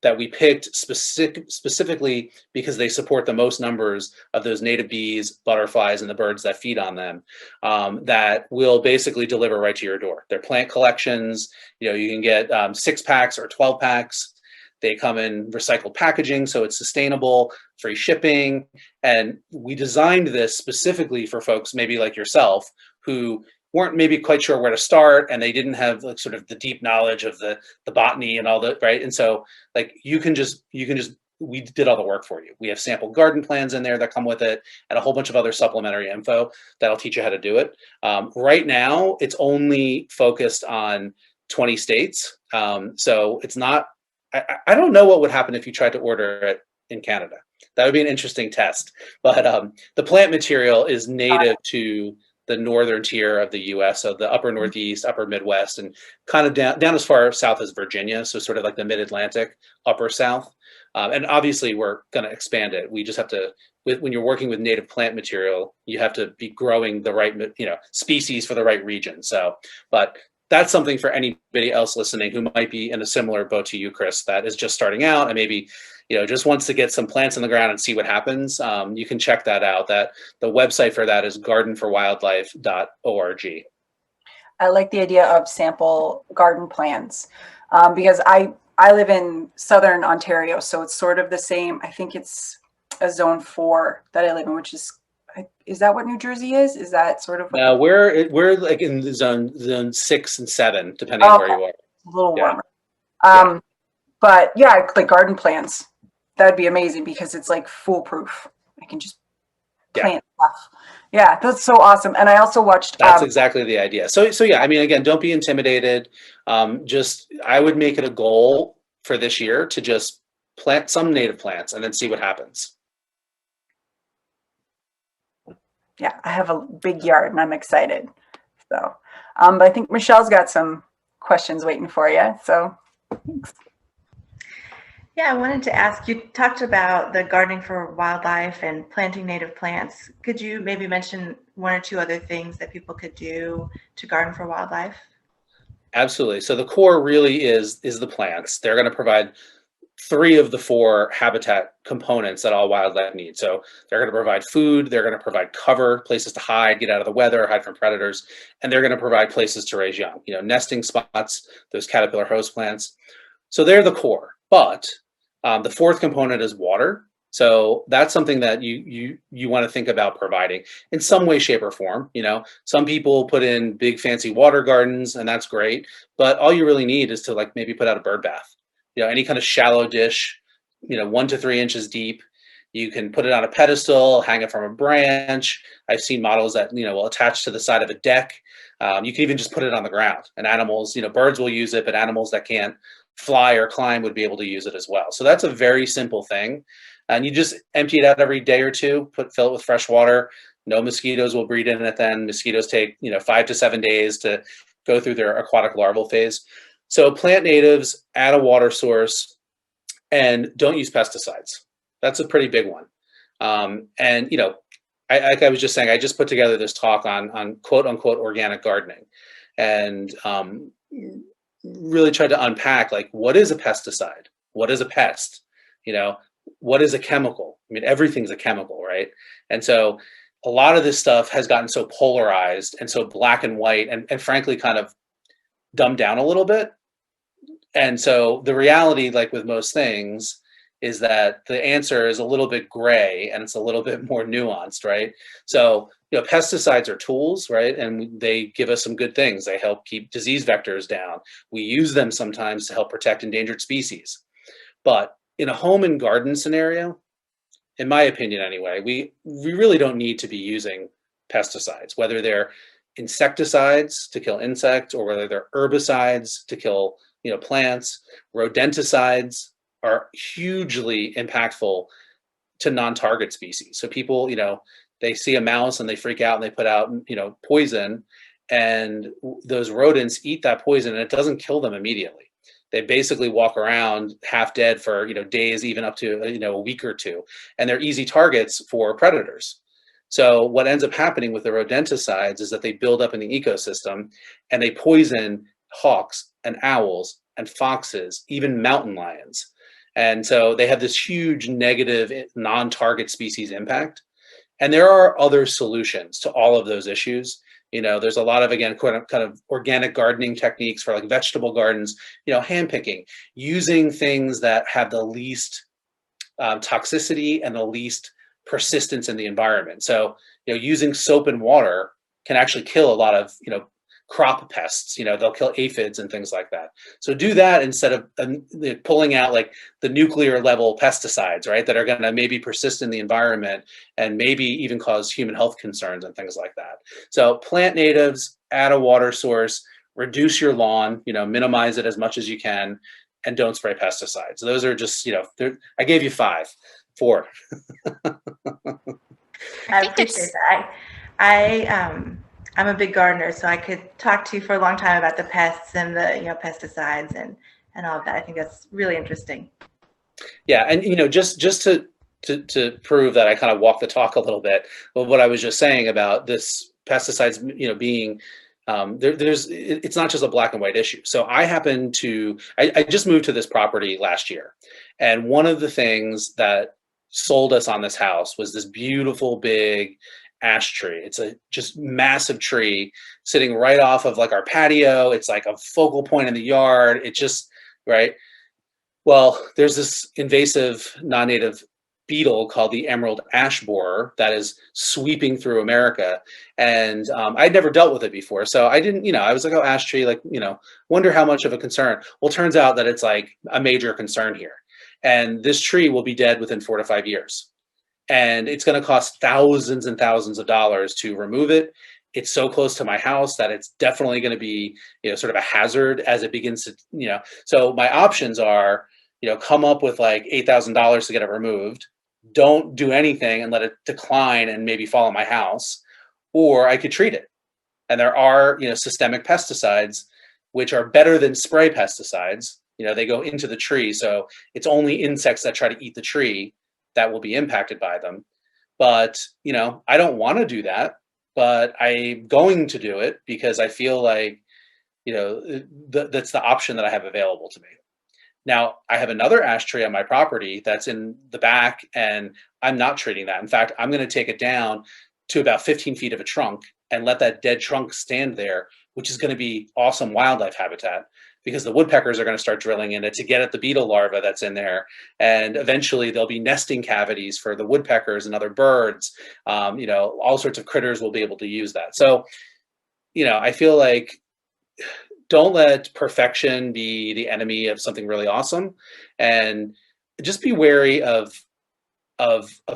C: that we picked specifically because they support the most numbers of those native bees, butterflies, and the birds that feed on them, that will basically deliver right to your door. They're plant collections. You can get 6-packs or 12-packs. They come in recycled packaging, so it's sustainable, free shipping. And we designed this specifically for folks maybe like yourself who weren't maybe quite sure where to start, and they didn't have like sort of the deep knowledge of the botany and all that, right? And so like we did all the work for you. We have sample garden plans in there that come with it, and a whole bunch of other supplementary info that'll teach you how to do it. Right now, it's only focused on 20 states. So it's not, I don't know what would happen if you tried to order it in Canada. That would be an interesting test. But the plant material is native to the northern tier of the U.S., so the upper Northeast, upper Midwest, and kind of down as far south as Virginia, so sort of like the Mid-Atlantic, upper South. And obviously, we're going to expand it. We just have to, when you're working with native plant material, you have to be growing the right, species for the right region. So, but that's something for anybody else listening who might be in a similar boat to you, Chris, that is just starting out and maybe just wants to get some plants in the ground and see what happens. You can check that out. That the website for that is gardenforwildlife.org.
E: I like the idea of sample garden plans because I live in southern Ontario, so it's sort of the same. I think it's a zone 4 that I live in, which is that what New Jersey is? Is that sort of?
C: No, we're like in the zone 6 and 7, depending on where you are.
E: A little warmer. But yeah, like garden plans. That'd be amazing because it's like foolproof. I can just plant stuff. Yeah, that's so awesome. And I also watched.
C: That's exactly the idea. So yeah, I mean, again, don't be intimidated. I would make it a goal for this year to just plant some native plants and then see what happens.
E: Yeah, I have a big yard and I'm excited. So, but I think Michelle's got some questions waiting for you. So, thanks.
F: Yeah, I wanted to ask, you talked about the gardening for wildlife and planting native plants. Could you maybe mention 1 or 2 other things that people could do to garden for wildlife?
C: Absolutely. So the core really is the plants. They're going to provide 3 of the 4 habitat components that all wildlife need. So they're going to provide food, they're going to provide cover, places to hide, get out of the weather, hide from predators, and they're going to provide places to raise young, nesting spots, those caterpillar host plants. So they're the core. But the 4th component is water. So that's something that you want to think about providing in some way, shape, or form. Some people put in big fancy water gardens, and that's great. But all you really need is to like maybe put out a bird bath. Any kind of shallow dish, 1 to 3 inches deep. You can put it on a pedestal, hang it from a branch. I've seen models that will attach to the side of a deck. You can even just put it on the ground. And animals, birds will use it, but animals that can't fly or climb would be able to use it as well. So that's a very simple thing. And you just empty it out every day or 2, fill it with fresh water. No mosquitoes will breed in it then. Mosquitoes take 5 to 7 days to go through their aquatic larval phase. So plant natives, add a water source, and don't use pesticides. That's a pretty big one. And like I was just saying, I just put together this talk on quote unquote organic gardening, and really tried to unpack like what is a pesticide, what is a pest, what is a chemical. I mean, everything's a chemical, right? And so a lot of this stuff has gotten so polarized and so black and white, and frankly kind of dumbed down a little bit. And so the reality, like with most things, is that the answer is a little bit gray and it's a little bit more nuanced, right? So, pesticides are tools, right? And they give us some good things. They help keep disease vectors down. We use them sometimes to help protect endangered species. But in a home and garden scenario, in my opinion anyway, we really don't need to be using pesticides, whether they're insecticides to kill insects or whether they're herbicides to kill plants. Rodenticides are hugely impactful to non-target species. So people, they see a mouse and they freak out and they put out poison, and those rodents eat that poison and it doesn't kill them immediately. They basically walk around half dead for days, even up to a week or two, and they're easy targets for predators. So what ends up happening with the rodenticides is that they build up in the ecosystem and they poison hawks and owls and foxes, even mountain lions. And so they have this huge negative non-target species impact. And there are other solutions to all of those issues. There's a lot of, again, kind of organic gardening techniques for like vegetable gardens, hand picking, using things that have the least toxicity and the least persistence in the environment. So, using soap and water can actually kill a lot of, crop pests. They'll kill aphids and things like that. So do that instead of pulling out like the nuclear level pesticides, right, that are going to maybe persist in the environment and maybe even cause human health concerns and things like that. So plant natives, add a water source, reduce your lawn, minimize it as much as you can, and don't spray pesticides. Those are just, I gave you 4.
F: I appreciate that. I'm a big gardener, so I could talk to you for a long time about the pests and the pesticides and all of that. I think that's really interesting.
C: Yeah, and just to prove that I kind of walk the talk a little bit, but what I was just saying about this pesticides, being it's not just a black and white issue. So I just moved to this property last year, and one of the things that sold us on this house was this beautiful big ash tree. It's a just massive tree sitting right off of like our patio. It's like a focal point in the yard. It just, right. Well, there's this invasive non-native beetle called the emerald ash borer that is sweeping through America. And I'd never dealt with it before. So I didn't, I was like, oh, ash tree, like, wonder how much of a concern. Well, turns out that it's like a major concern here. And this tree will be dead within 4 to 5 years. And it's going to cost thousands and thousands of dollars to remove it. It's so close to my house that it's definitely going to be, sort of a hazard as it begins to, So my options are, come up with like $8,000 to get it removed. Don't do anything and let it decline and maybe fall on my house, or I could treat it. And there are, systemic pesticides, which are better than spray pesticides. They go into the tree. So it's only insects that try to eat the tree that will be impacted by them. But, I don't want to do that, but I'm going to do it because I feel like, that's the option that I have available to me. Now, I have another ash tree on my property that's in the back, and I'm not treating that. In fact, I'm going to take it down to about 15 feet of a trunk and let that dead trunk stand there, which is going to be awesome wildlife habitat, because the woodpeckers are going to start drilling in it to get at the beetle larva that's in there. And eventually there'll be nesting cavities for the woodpeckers and other birds. All sorts of critters will be able to use that. So, I feel like don't let perfection be the enemy of something really awesome, and just be wary of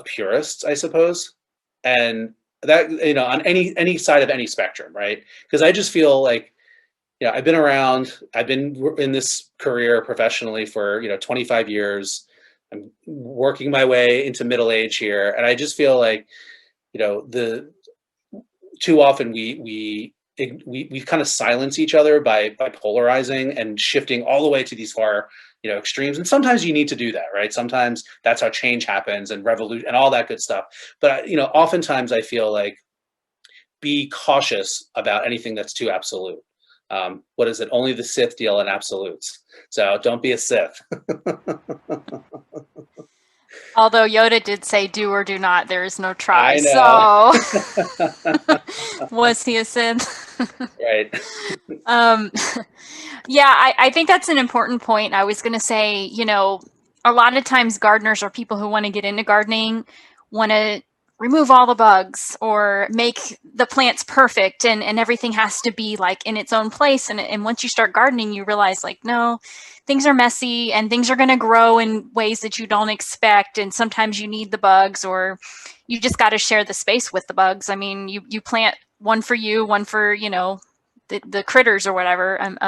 C: purists, I suppose. And that, on any side of any spectrum, right? Because I just feel like, I've been in this career professionally for, 25 years. I'm working my way into middle age here. And I just feel like, too often we kind of silence each other by polarizing and shifting all the way to these far, extremes. And sometimes you need to do that, right? Sometimes that's how change happens and revolution and all that good stuff. But, oftentimes I feel like be cautious about anything that's too absolute. What is it? Only the Sith deal in absolutes. So don't be a Sith.
B: Although Yoda did say, "Do or do not. There is no try."
C: I know.
B: So, was he a Sith?
C: Right.
B: um, yeah, I think that's an important point. I was going to say, a lot of times gardeners or people who want to get into gardening want to remove all the bugs or make the plants perfect, and everything has to be like in its own place. And once you start gardening, you realize like, no, things are messy and things are going to grow in ways that you don't expect. And sometimes you need the bugs, or you just got to share the space with the bugs. I mean, you plant one for you, one for, the critters or whatever. And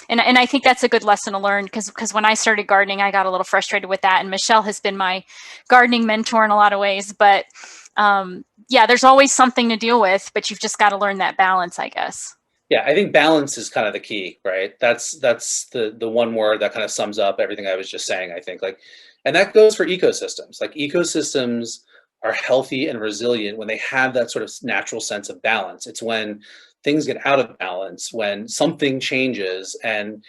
B: I think that's a good lesson to learn, because when I started gardening, I got a little frustrated with that. And Michelle has been my gardening mentor in a lot of ways. But yeah, there's always something to deal with, but you've just got to learn that balance, I guess.
C: Yeah, I think balance is kind of the key, right? That's the one word that kind of sums up everything I was just saying, I think. Like, and that goes for ecosystems. Like, ecosystems are healthy and resilient when they have that sort of natural sense of balance. It's when things get out of balance, when something changes, and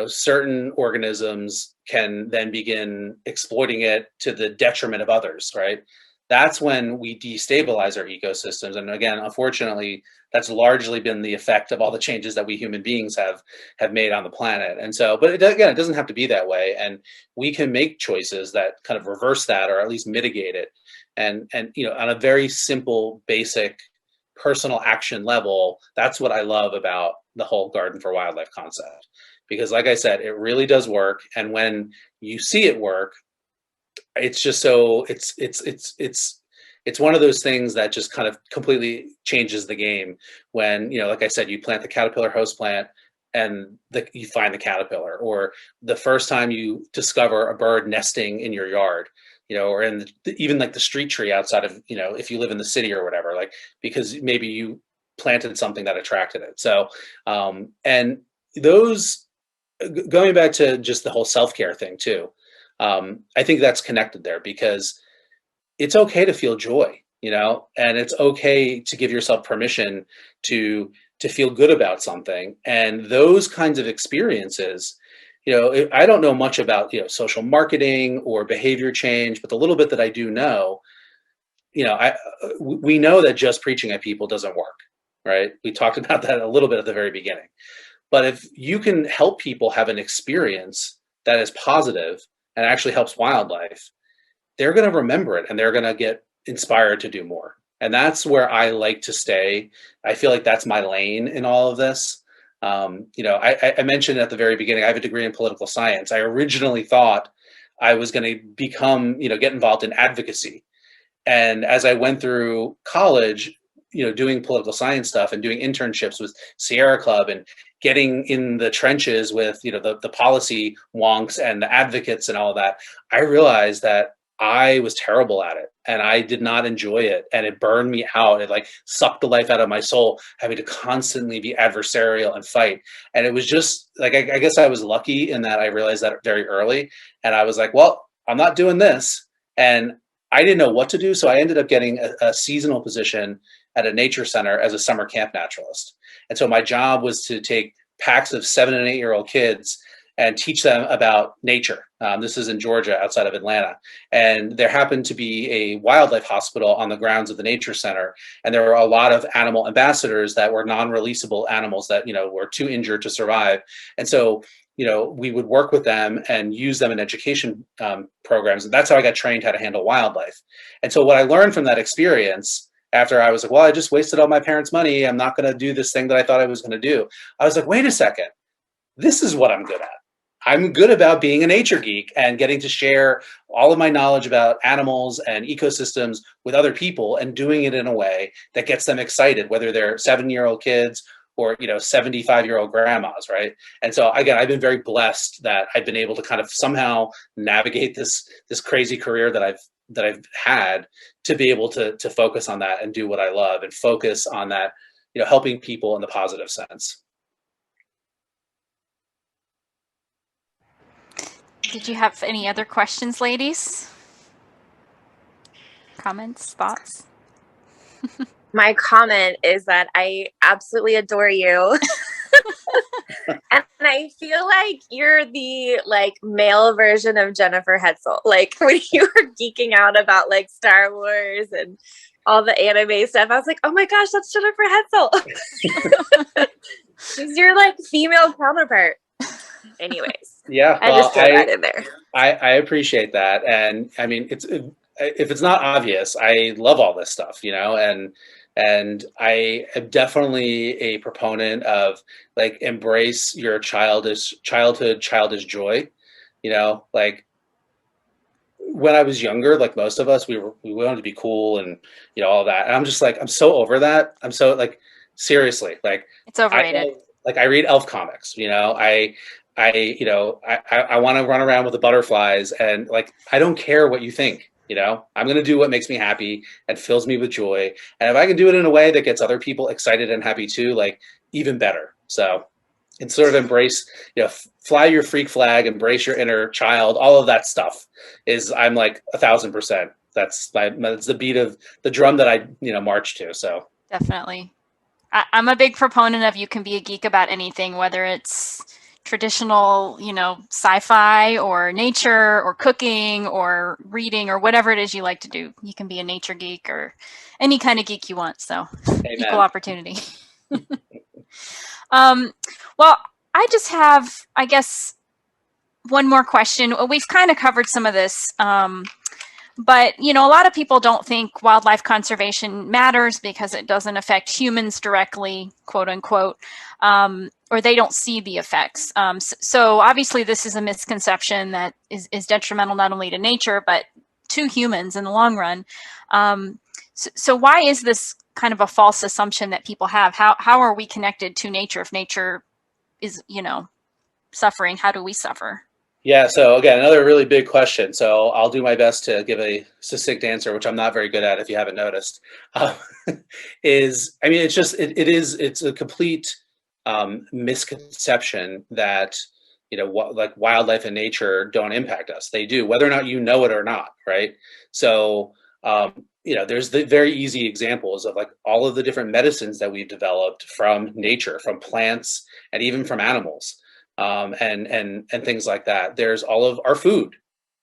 C: certain organisms can then begin exploiting it to the detriment of others, right? That's when we destabilize our ecosystems. And again, unfortunately, that's largely been the effect of all the changes that we human beings have made on the planet. And so, but again, it doesn't have to be that way. And we can make choices that kind of reverse that, or at least mitigate it. And on a very simple, basic, personal action level, that's what I love about the whole Garden for Wildlife concept. Because like I said, it really does work. And when you see it work, it's just so it's one of those things that just kind of completely changes the game. When like I said, you plant the caterpillar host plant and you find the caterpillar, or the first time you discover a bird nesting in your yard, or in even like the street tree outside of, if you live in the city or whatever, like, because maybe you planted something that attracted it. So and those, going back to just the whole self-care thing too, I think that's connected there, because it's okay to feel joy, and it's okay to give yourself permission to feel good about something. And those kinds of experiences, I don't know much about, social marketing or behavior change, but the little bit that I do know, we know that just preaching at people doesn't work, right? We talked about that a little bit at the very beginning. But if you can help people have an experience that is positive and actually helps wildlife, they're going to remember it and they're going to get inspired to do more. And that's where I like to stay. I feel like that's my lane in all of this. I mentioned at the very beginning, I have a degree in political science. I originally thought I was going to become, get involved in advocacy. And as I went through college, doing political science stuff and doing internships with Sierra Club and getting in the trenches with, the policy wonks and the advocates and all that, I realized that I was terrible at it and I did not enjoy it. And it burned me out. It like sucked the life out of my soul, having to constantly be adversarial and fight. And it was just like, I guess I was lucky in that I realized that very early. And I was like, well, I'm not doing this. And I didn't know what to do. So I ended up getting a seasonal position at a nature center as a summer camp naturalist. And so my job was to take packs of 7 and 8-year-old kids and teach them about nature. This is in Georgia, outside of Atlanta. And there happened to be a wildlife hospital on the grounds of the nature center. And there were a lot of animal ambassadors that were non-releasable animals that, were too injured to survive. And so, we would work with them and use them in education programs. And that's how I got trained how to handle wildlife. And so what I learned from that experience, after I was like, well, I just wasted all my parents' money, I'm not going to do this thing that I thought I was going to do. I was like, wait a second, this is what I'm good at. I'm good about being a nature geek and getting to share all of my knowledge about animals and ecosystems with other people and doing it in a way that gets them excited, whether they're 7-year-old kids or 75-year-old grandmas, right? And so again, I've been very blessed that I've been able to kind of somehow navigate this crazy career that I've had, to be able to focus on that and do what I love and focus on that, helping people in the positive sense.
B: Did you have any other questions, ladies? Comments, thoughts?
D: My comment is that I absolutely adore you. And I feel like you're the like male version of Jennifer Hetzel. Like when you were geeking out about like Star Wars and all the anime stuff, I was like, oh my gosh, that's Jennifer Hetzel. She's your like female counterpart. Anyways,
C: Yeah,
D: I just throw that in there.
C: I appreciate that, and I mean, if it's not obvious, I love all this stuff, and I am definitely a proponent of like embrace your childhood joy, like when I was younger, like most of us, we wanted to be cool and all that, and I'm just like I'm so over that. I'm so like seriously like
B: It's overrated.
C: I read elf comics, I want to run around with the butterflies and like, I don't care what you think, I'm going to do what makes me happy and fills me with joy. And if I can do it in a way that gets other people excited and happy too, like even better. So it's sort of embrace, fly your freak flag, embrace your inner child, all of that stuff I'm like 1,000%. That's the beat of the drum that I, march to. So
B: Definitely. I'm a big proponent of you can be a geek about anything, whether it's traditional, sci-fi or nature or cooking or reading or whatever it is you like to do. You can be a nature geek or any kind of geek you want. So
C: Amen.
B: Equal opportunity. Well, I just have, I guess, one more question. We've kind of covered some of this. But, a lot of people don't think wildlife conservation matters because it doesn't affect humans directly, quote unquote, or they don't see the effects. So obviously this is a misconception that is detrimental not only to nature, but to humans in the long run. So why is this kind of a false assumption that people have? How are we connected to nature if nature is, suffering? How do we suffer?
C: Yeah. So again, another really big question. So I'll do my best to give a succinct answer, which I'm not very good at, if you haven't noticed. It's a complete misconception that like wildlife and nature don't impact us. They do, whether or not you know it or not, right? So there's the very easy examples of like all of the different medicines that we've developed from nature, from plants, and even from animals. And things like that. There's all of our food.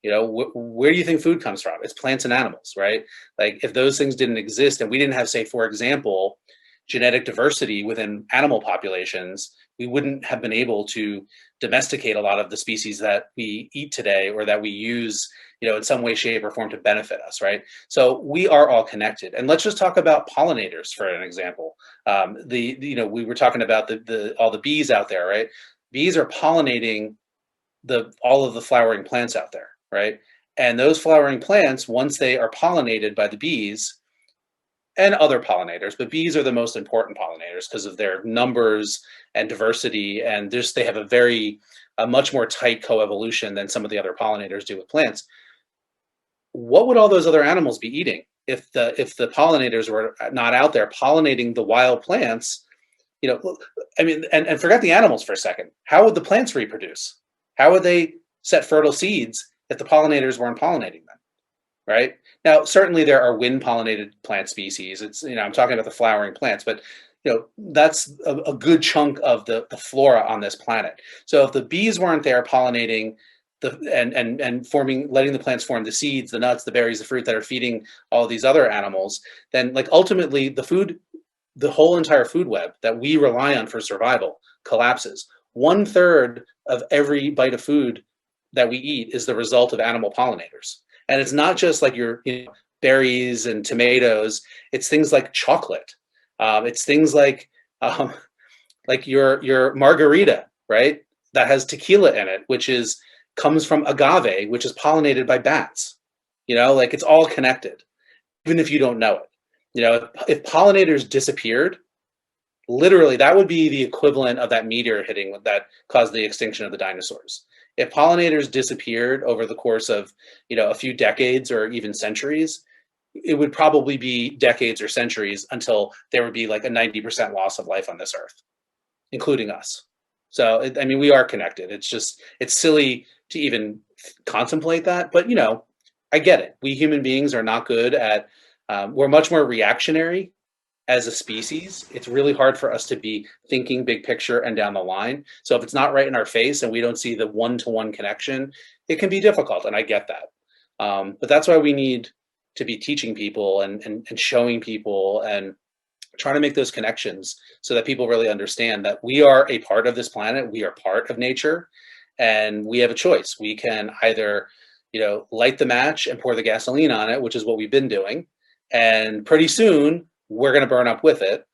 C: Where do you think food comes from? It's plants and animals, right? Like if those things didn't exist and we didn't have, say, for example, genetic diversity within animal populations, we wouldn't have been able to domesticate a lot of the species that we eat today or that we use, in some way, shape, or form to benefit us, right? So we are all connected. And let's just talk about pollinators for an example. We were talking about all the bees out there, right? Bees are pollinating all of the flowering plants out there, right? And those flowering plants, once they are pollinated by the bees and other pollinators, but bees are the most important pollinators because of their numbers and diversity, and they have a much more tight coevolution than some of the other pollinators do with plants. What would all those other animals be eating if the pollinators were not out there pollinating the wild plants? And forget the animals for a second. How would the plants reproduce? How would they set fertile seeds if the pollinators weren't pollinating them? Right? Now, certainly there are wind-pollinated plant species. I'm talking about the flowering plants, but that's a good chunk of the flora on this planet. So if the bees weren't there pollinating and letting the plants form the seeds, the nuts, the berries, the fruit that are feeding all of these other animals, then like ultimately the whole entire food web that we rely on for survival collapses. 1/3 of every bite of food that we eat is the result of animal pollinators. And it's not just like your berries and tomatoes. It's things like chocolate. It's things like your margarita, right? That has tequila in it, which comes from agave, which is pollinated by bats. It's all connected, even if you don't know it. If pollinators disappeared, literally that would be the equivalent of that meteor hitting that caused the extinction of the dinosaurs. If pollinators disappeared over the course of, a few decades or even centuries, it would probably be decades or centuries until there would be like a 90% loss of life on this earth, including us. So, we are connected. It's silly to even contemplate that, but, I get it. We human beings are not good at we're much more reactionary as a species, it's really hard for us to be thinking big picture and down the line. So if it's not right in our face and we don't see the one-to-one connection, it can be difficult, and I get that. But that's why we need to be teaching people and showing people and trying to make those connections so that people really understand that we are a part of this planet, we are part of nature, and we have a choice. We can either, light the match and pour the gasoline on it, which is what we've been doing, and pretty soon we're going to burn up with it,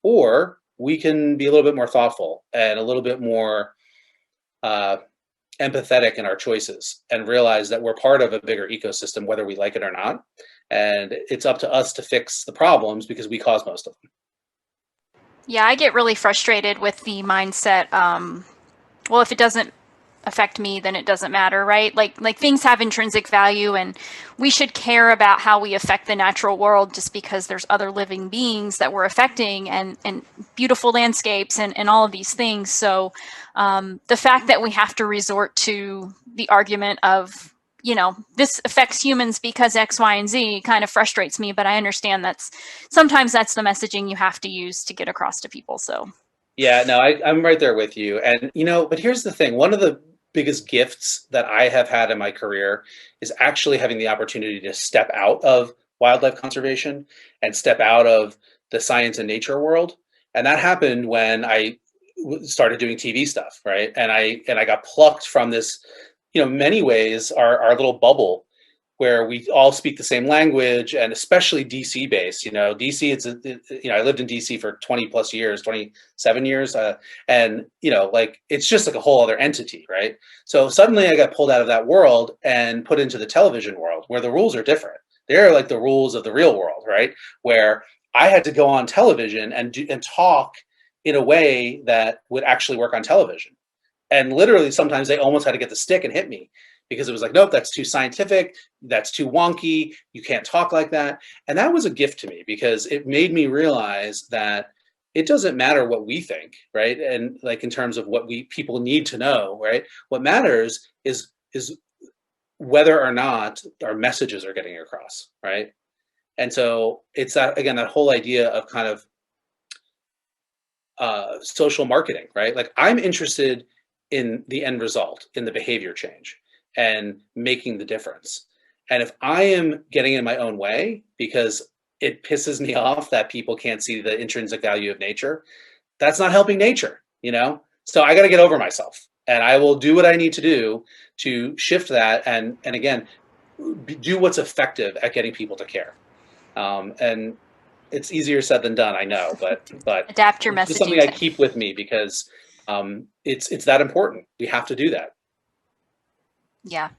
C: or we can be a little bit more thoughtful and a little bit more empathetic in our choices and realize that we're part of a bigger ecosystem, whether we like it or not. And it's up to us to fix the problems because we cause most of them.
B: Yeah, I get really frustrated with the mindset. Well, if it doesn't affect me, then it doesn't matter, right? Like things have intrinsic value, and we should care about how we affect the natural world just because there's other living beings that we're affecting, and beautiful landscapes and all of these things. So the fact that we have to resort to the argument of, this affects humans because X, Y, and Z kind of frustrates me, but I understand sometimes that's the messaging you have to use to get across to people. So
C: yeah, no, I'm right there with you. And, but here's the thing. One of the biggest gifts that I have had in my career is actually having the opportunity to step out of wildlife conservation and step out of the science and nature world. And that happened when I started doing TV stuff, right? And I got plucked from this, many ways, our little bubble where we all speak the same language, and especially DC based. DC, I lived in DC for 20 plus years, 27 years. And, it's just like a whole other entity, right? So suddenly I got pulled out of that world and put into the television world where the rules are different. They're like the rules of the real world, right? Where I had to go on television and talk in a way that would actually work on television. And literally sometimes they almost had to get the stick and hit me, because it was like, nope, that's too scientific, that's too wonky, you can't talk like that. And that was a gift to me, because it made me realize that it doesn't matter what we think, right? And like in terms of what people need to know, right? What matters is whether or not our messages are getting across, right? And so it's that, again, that whole idea of kind of social marketing, right? Like, I'm interested in the end result, in the behavior change and making the difference. And if I am getting in my own way because it pisses me off that people can't see the intrinsic value of nature, that's not helping nature, So I got to get over myself, and I will do what I need to do to shift that. And again, do what's effective at getting people to care. And it's easier said than done, I know, but
B: adapt your messaging.
C: It's something I keep with me because it's that important. We have to do that.
B: Yeah,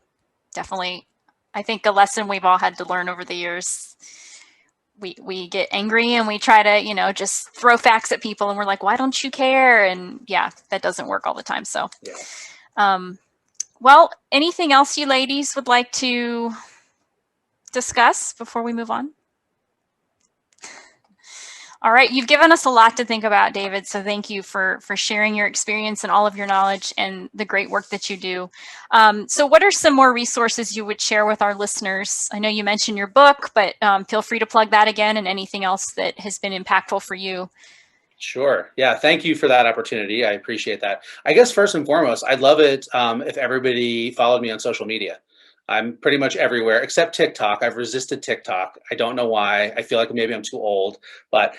B: definitely. I think a lesson we've all had to learn over the years. We get angry and we try to, just throw facts at people, and we're like, why don't you care? And yeah, that doesn't work all the time. So, yeah. Well, anything else you ladies would like to discuss before we move on? All right, you've given us a lot to think about, David, so thank you for sharing your experience and all of your knowledge and the great work that you do. So what are some more resources you would share with our listeners? I know you mentioned your book, but feel free to plug that again, and anything else that has been impactful for you.
C: Sure. Yeah, thank you for that opportunity. I appreciate that. I guess first and foremost, I'd love it if everybody followed me on social media. I'm pretty much everywhere except TikTok. I've resisted TikTok. I don't know why. I feel like maybe I'm too old, but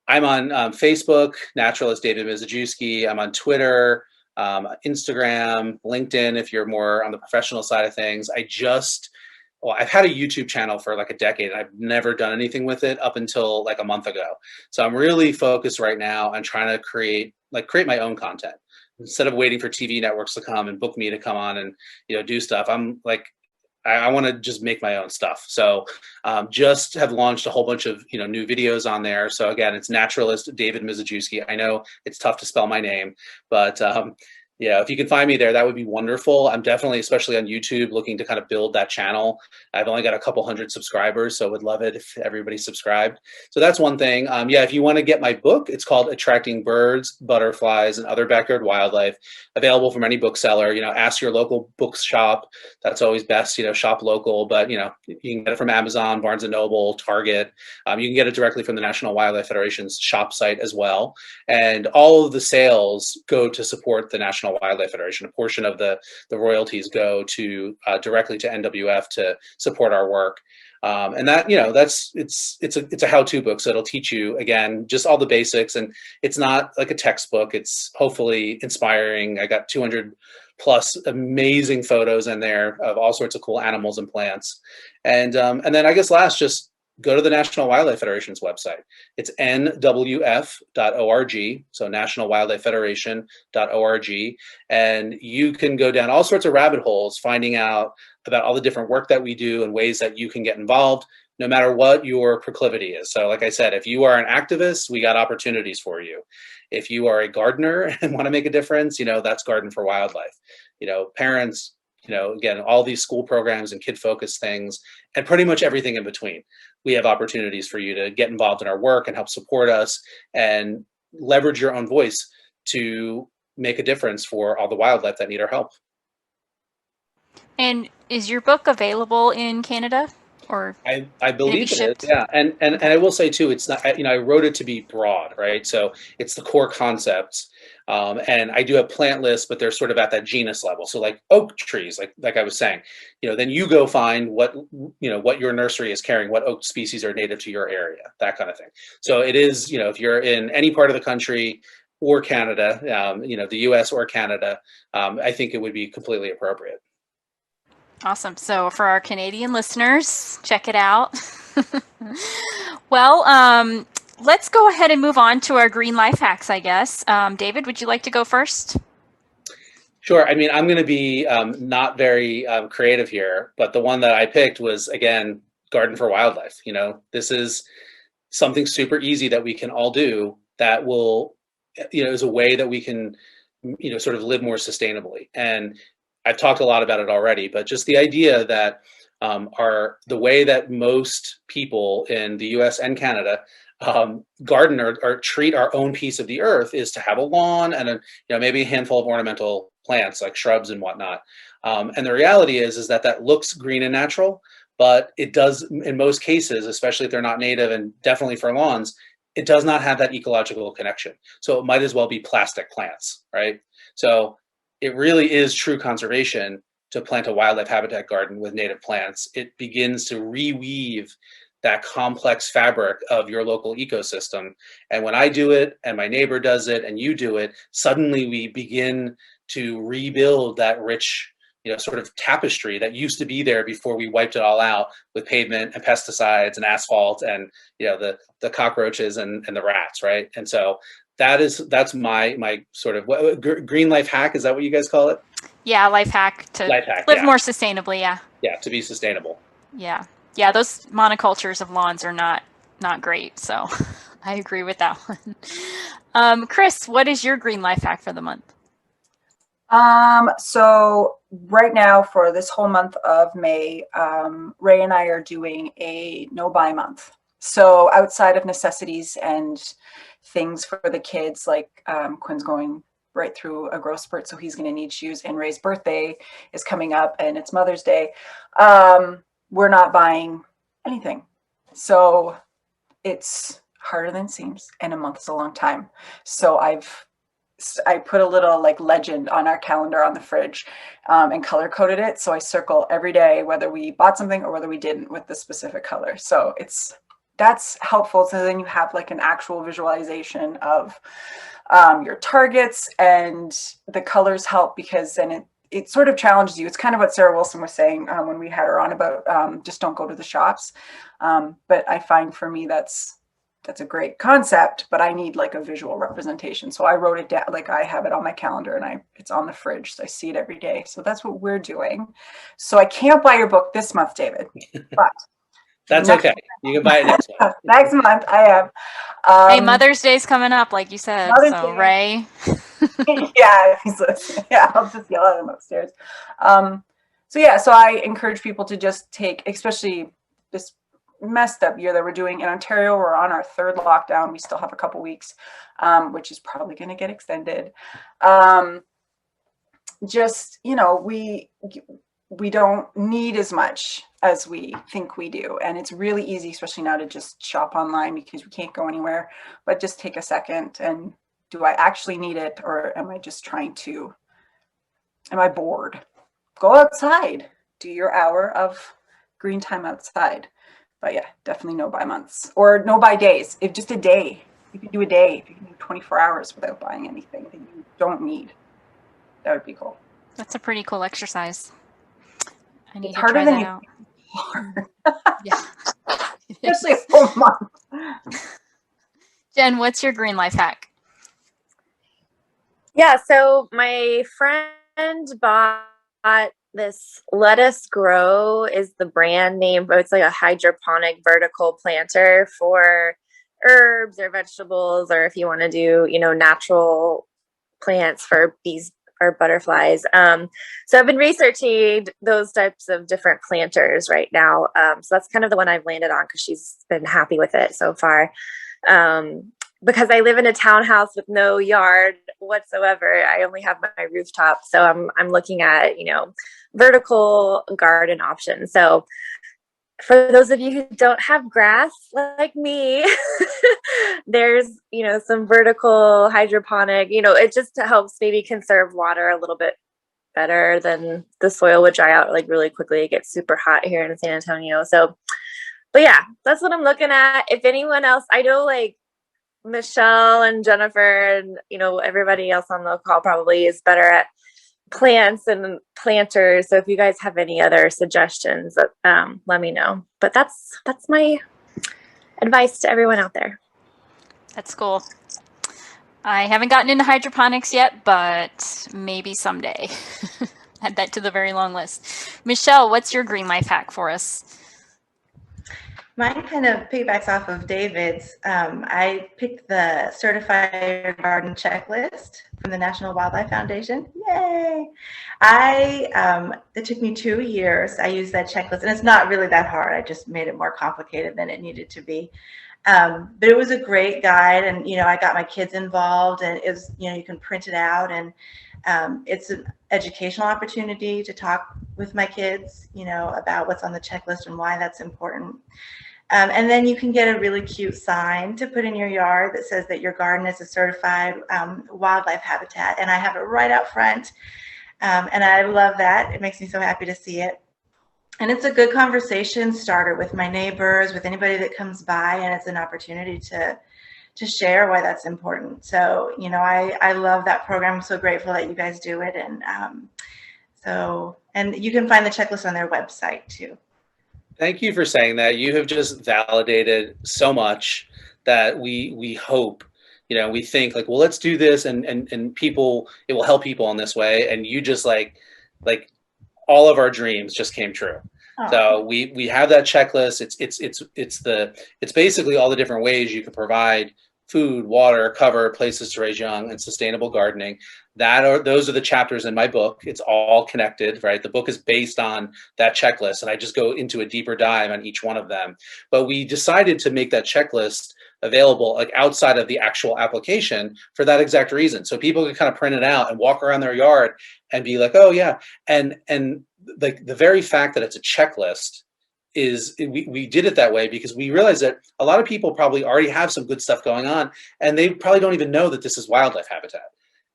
C: I'm on Facebook, Naturalist David Mizejewski. I'm on Twitter, Instagram, LinkedIn, if you're more on the professional side of things. I've had a YouTube channel for like a decade, and I've never done anything with it up until like a month ago. So I'm really focused right now on trying to create my own content. Instead of waiting for TV networks to come and book me to come on and, do stuff, I'm like, I want to just make my own stuff. So just have launched a whole bunch of, new videos on there. So again, it's Naturalist David Mizejewski. I know it's tough to spell my name, but if you can find me there, that would be wonderful. I'm definitely, especially on YouTube, looking to kind of build that channel. I've only got a couple hundred subscribers, so would love it if everybody subscribed. So that's one thing. If you want to get my book, it's called Attracting Birds, Butterflies, and Other Backyard Wildlife, available from any bookseller. Ask your local bookshop. That's always best, shop local, but you can get it from Amazon, Barnes & Noble, Target. You can get it directly from the National Wildlife Federation's shop site as well. And all of the sales go to support the National Wildlife Federation. A portion of the royalties go to directly to NWF to support our work. And that, it's a how-to book. So it'll teach you, again, just all the basics. And it's not like a textbook. It's hopefully inspiring. I got 200 plus amazing photos in there of all sorts of cool animals and plants. And then I guess last, just go to the National Wildlife Federation's website. It's nwf.org, so National Wildlife Federation.org, and you can go down all sorts of rabbit holes finding out about all the different work that we do and ways that you can get involved, no matter what your proclivity is. So like I said, if you are an activist, we got opportunities for you. If you are a gardener and want to make a difference, that's Garden for Wildlife. Parents, again, all these school programs and kid-focused things, and pretty much everything in between. We have opportunities for you to get involved in our work and help support us and leverage your own voice to make a difference for all the wildlife that need our help.
B: And is your book available in Canada? Or
C: I believe it is, yeah. And I will say too, it's not, I wrote it to be broad, right? So it's the core concepts. And I do have plant lists, but they're sort of at that genus level. So like oak trees, like I was saying, then you go find what your nursery is carrying, what oak species are native to your area, that kind of thing. So it is, if you're in any part of the country or Canada, the US or Canada, I think it would be completely appropriate.
B: Awesome. So for our Canadian listeners, check it out. Well, let's go ahead and move on to our green life hacks, I guess. David, would you like to go first?
C: Sure. I mean, I'm going to be not very creative here, but the one that I picked was, again, Garden for Wildlife. This is something super easy that we can all do that will, is a way that we can, sort of live more sustainably. And I've talked a lot about it already, but just the idea that the way that most people in the US and Canada garden or treat our own piece of the earth is to have a lawn and maybe a handful of ornamental plants like shrubs and whatnot. And the reality is that looks green and natural, but it does, in most cases, especially if they're not native and definitely for lawns, it does not have that ecological connection. So it might as well be plastic plants, right? So it really is true conservation to plant a wildlife habitat garden with native plants. It begins to reweave that complex fabric of your local ecosystem. And when I do it and my neighbor does it and you do it, suddenly we begin to rebuild that rich, sort of tapestry that used to be there before we wiped it all out with pavement and pesticides and asphalt and, the cockroaches and the rats, right? And so that's my sort of green life hack. Is that what you guys call it?
B: Yeah, life hack to live more sustainably. Yeah.
C: Yeah, to be sustainable.
B: Yeah. Those monocultures of lawns are not great. So I agree with that one. Chris, what is your green life hack for the month?
E: So right now for this whole month of May, Ray and I are doing a no buy month. So outside of necessities and things for the kids, like Quinn's going right through a growth spurt, so he's going to need shoes, and Ray's birthday is coming up and it's Mother's Day. We're not buying anything. So it's harder than it seems, and a month is a long time. So I put a little legend on our calendar on the fridge and color coded it. So I circle every day whether we bought something or whether we didn't with the specific color. So that's helpful. So then you have an actual visualization of your targets, and the colors help because then it sort of challenges you. It's kind of what Sarah Wilson was saying when we had her on about just don't go to the shops. But I find for me that's a great concept, but I need a visual representation. So I wrote it down, I have it on my calendar and it's on the fridge. So I see it every day. So that's what we're doing. So I can't buy your book this month, David, but
C: that's okay. You can buy it next month.
E: Next month I have.
B: Hey, Mother's Day's coming up, like you said. Ray.
E: Yeah, if he's listening. Yeah, I'll just yell at him upstairs. So I encourage people to just take, especially this messed up year that we're doing in Ontario. We're on our third lockdown. We still have a couple weeks, which is probably going to get extended. Just, we don't need as much as we think we do. And it's really easy, especially now, to just shop online because we can't go anywhere. But just take a second and, do I actually need it, or am I just am I bored? Go outside, do your hour of green time outside. But yeah, definitely no buy months or no buy days. If just a day, you can do a day, if you can do 24 hours without buying anything that you don't need, that would be cool.
B: That's a pretty cool exercise. I need
E: It's
B: to
E: harder
B: try
E: than
B: that
E: you
B: out.
E: Hard.
B: Yeah.
E: Especially a whole month.
B: Jen, what's your green life hack?
D: Yeah, so my friend bought this Lettuce Grow is the brand name, but it's like a hydroponic vertical planter for herbs or vegetables, or if you want to do, natural plants for bees or butterflies. So I've been researching those types of different planters right now. So that's kind of the one I've landed on because she's been happy with it so far. Because I live in a townhouse with no yard whatsoever. I only have my rooftop. So I'm looking at, vertical garden options. So for those of you who don't have grass like me, there's, some vertical hydroponic, it just helps maybe conserve water a little bit better than the soil would dry out like really quickly. It gets super hot here in San Antonio. So, but yeah, that's what I'm looking at. If anyone else, I know like Michelle and Jennifer and, everybody else on the call probably is better at plants and planters. So if you guys have any other suggestions, let me know. But that's my advice to everyone out there.
B: That's cool. I haven't gotten into hydroponics yet, but maybe someday. Add that to the very long list. Michelle, what's your green life hack for us?
F: Mine kind of piggybacks off of David's. I picked the Certified Garden Checklist from the National Wildlife Foundation. Yay! It took me 2 years. I used that checklist, and it's not really that hard. I just made it more complicated than it needed to be. But it was a great guide, and I got my kids involved, and it was you can print it out, and it's an educational opportunity to talk with my kids, about what's on the checklist and why that's important. And then you can get a really cute sign to put in your yard that says that your garden is a certified wildlife habitat. And I have it right out front. And I love that. It makes me so happy to see it. And it's a good conversation starter with my neighbors, with anybody that comes by. And it's an opportunity to share why that's important. So, I love that program. I'm so grateful that you guys do it. And and you can find the checklist on their website too.
C: Thank you for saying that. You have just validated so much that we hope, we think like, well, let's do this and people, it will help people in this way. And you just like all of our dreams just came true. Oh. So we have that checklist. It's basically all the different ways you can provide food, water, cover, places to raise young, and sustainable gardening. Those are the chapters in my book. It's all connected, right? The book is based on that checklist, and I just go into a deeper dive on each one of them. But we decided to make that checklist available like outside of the actual application for that exact reason. So people can kind of print it out and walk around their yard and be like, oh yeah. And like the very fact that it's a checklist is we did it that way because we realized that a lot of people probably already have some good stuff going on and they probably don't even know that this is wildlife habitat.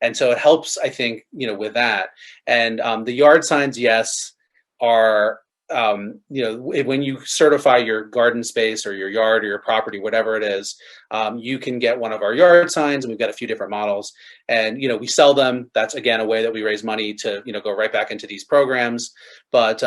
C: And so it helps, I think, with that. And the yard signs, yes, are, when you certify your garden space or your yard or your property, whatever it is, you can get one of our yard signs, and we've got a few different models. And, we sell them. That's, again, a way that we raise money to, go right back into these programs. But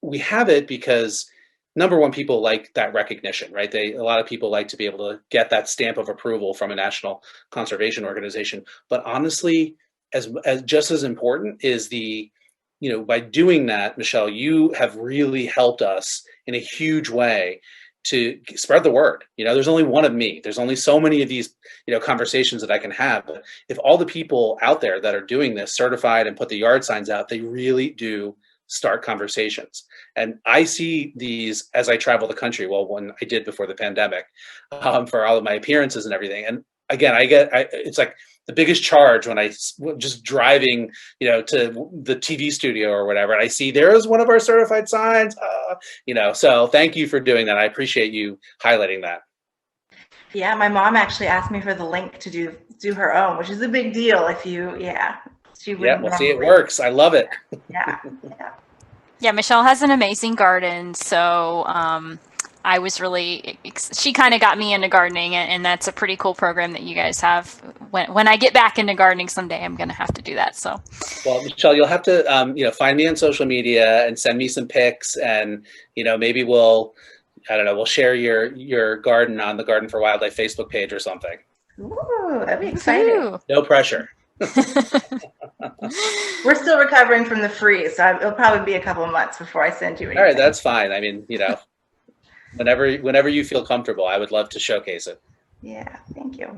C: we have it because, number one, people like that recognition, right? A lot of people like to be able to get that stamp of approval from a national conservation organization. But honestly, as just as important is by doing that, Michelle, you have really helped us in a huge way to spread the word. There's only one of me. There's only so many of these, conversations that I can have. But if all the people out there that are doing this, certified and put the yard signs out, they really do start conversations. And I see these as I travel the country. Well, when I did before the pandemic, for all of my appearances and everything. And again, it's like the biggest charge when I just driving, to the TV studio or whatever, and I see there's one of our certified signs, so thank you for doing that. I appreciate you highlighting that.
F: Yeah, my mom actually asked me for the link to do her own, which is a big deal if you, she would.
C: Yeah, well, see, it works. I love it.
B: Yeah, Michelle has an amazing garden, so I was she kind of got me into gardening, and that's a pretty cool program that you guys have. When I get back into gardening someday, I'm going to have to do that. So,
C: well, Michelle, you'll have to, find me on social media and send me some pics, and, maybe we'll share your garden on the Garden for Wildlife Facebook page or something.
F: Ooh, that'd be exciting.
C: No pressure.
F: We're still recovering from the freeze, so it'll probably be a couple of months before I send you anything.
C: All right, that's fine. I mean, whenever you feel comfortable, I would love to showcase it.
F: Yeah, thank you.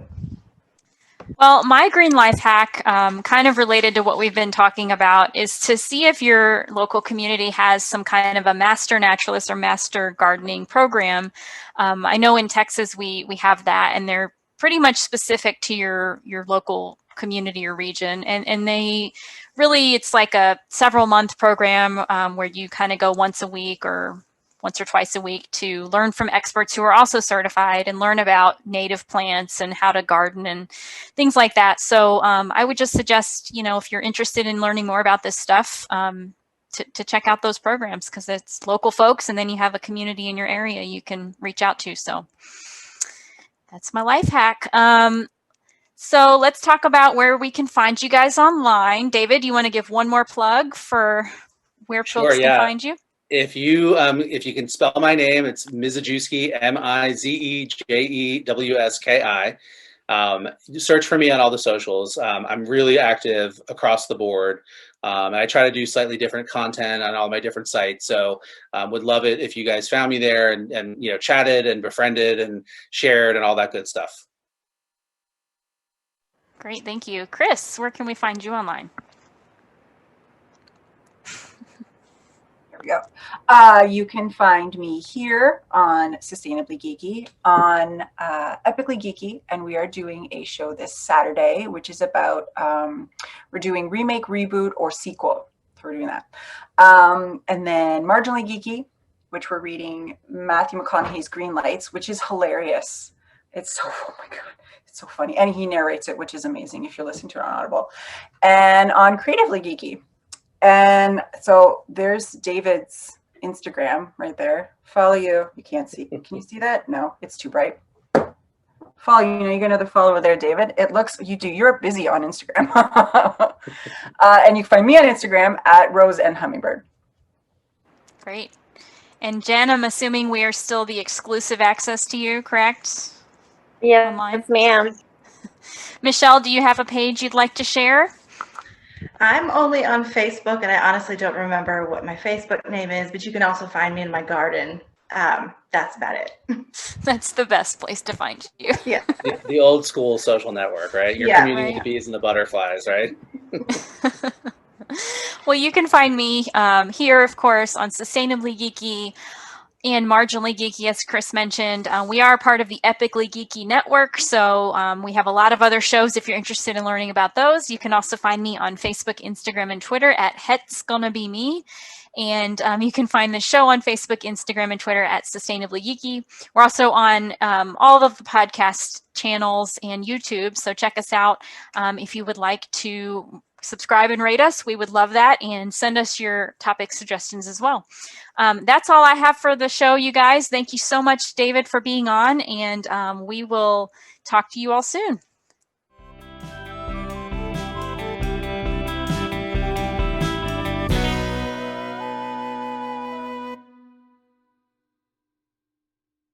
B: Well, my green life hack, kind of related to what we've been talking about, is to see if your local community has some kind of a master naturalist or master gardening program. I know in Texas we have that, and they're pretty much specific to your local community or region, and they really, it's like a several month program where you kind of go once a week or once or twice a week to learn from experts who are also certified and learn about native plants and how to garden and things like that. So I would just suggest, if you're interested in learning more about this stuff, to check out those programs, because it's local folks, and then you have a community in your area you can reach out to. So that's my life hack. So let's talk about where we can find you guys online. David, you want to give one more plug for where folks can find you?
C: If you can spell my name, it's Mizejewski, Mizejewski. Search for me on all the socials. I'm really active across the board. And I try to do slightly different content on all my different sites. So would love it if you guys found me there and chatted and befriended and shared and all that good stuff.
B: Great, thank you. Chris, where can we find you online?
E: There we go. You can find me here on Sustainably Geeky, on Epically Geeky, and we are doing a show this Saturday, which is about, we're doing remake, reboot, or sequel. So we're doing that. And then Marginally Geeky, which we're reading Matthew McConaughey's Green Lights, which is hilarious. It's oh my God, it's so funny. And he narrates it, which is amazing if you're listening to it on Audible. And on Creatively Geeky. And so there's David's Instagram right there. Follow you. You can't see. Can you see that? No, it's too bright. Follow you. You got another follower there, David. It looks, you do. You're busy on Instagram. And you can find me on Instagram at Rose and Hummingbird.
B: Great. And Jen, I'm assuming we are still the exclusive access to you, correct?
D: Yeah,
B: Online?
D: yes, ma'am.
B: Michelle, do you have a page you'd like to share?
F: I'm only on Facebook, and I honestly don't remember what my Facebook name is, but you can also find me in my garden. That's about it.
B: That's the best place to find you.
F: Yeah.
C: The old school social network, right? Your community
B: right.
C: with the bees and the butterflies, right?
B: Well, you can find me here, of course, on Sustainably Geeky and Marginally Geeky, as Chris mentioned. We are part of the Epically Geeky network, so we have a lot of other shows if you're interested in learning about those. You can also find me on Facebook, Instagram, and Twitter at Het's Gonna Be Me. And you can find the show on Facebook, Instagram, and Twitter at Sustainably Geeky. We're also on all of the podcast channels and YouTube, so check us out if you would like to subscribe and rate us. We would love that, and send us your topic suggestions as well. That's all I have for the show, you guys. Thank you so much, David, for being on, and we will talk to you all soon.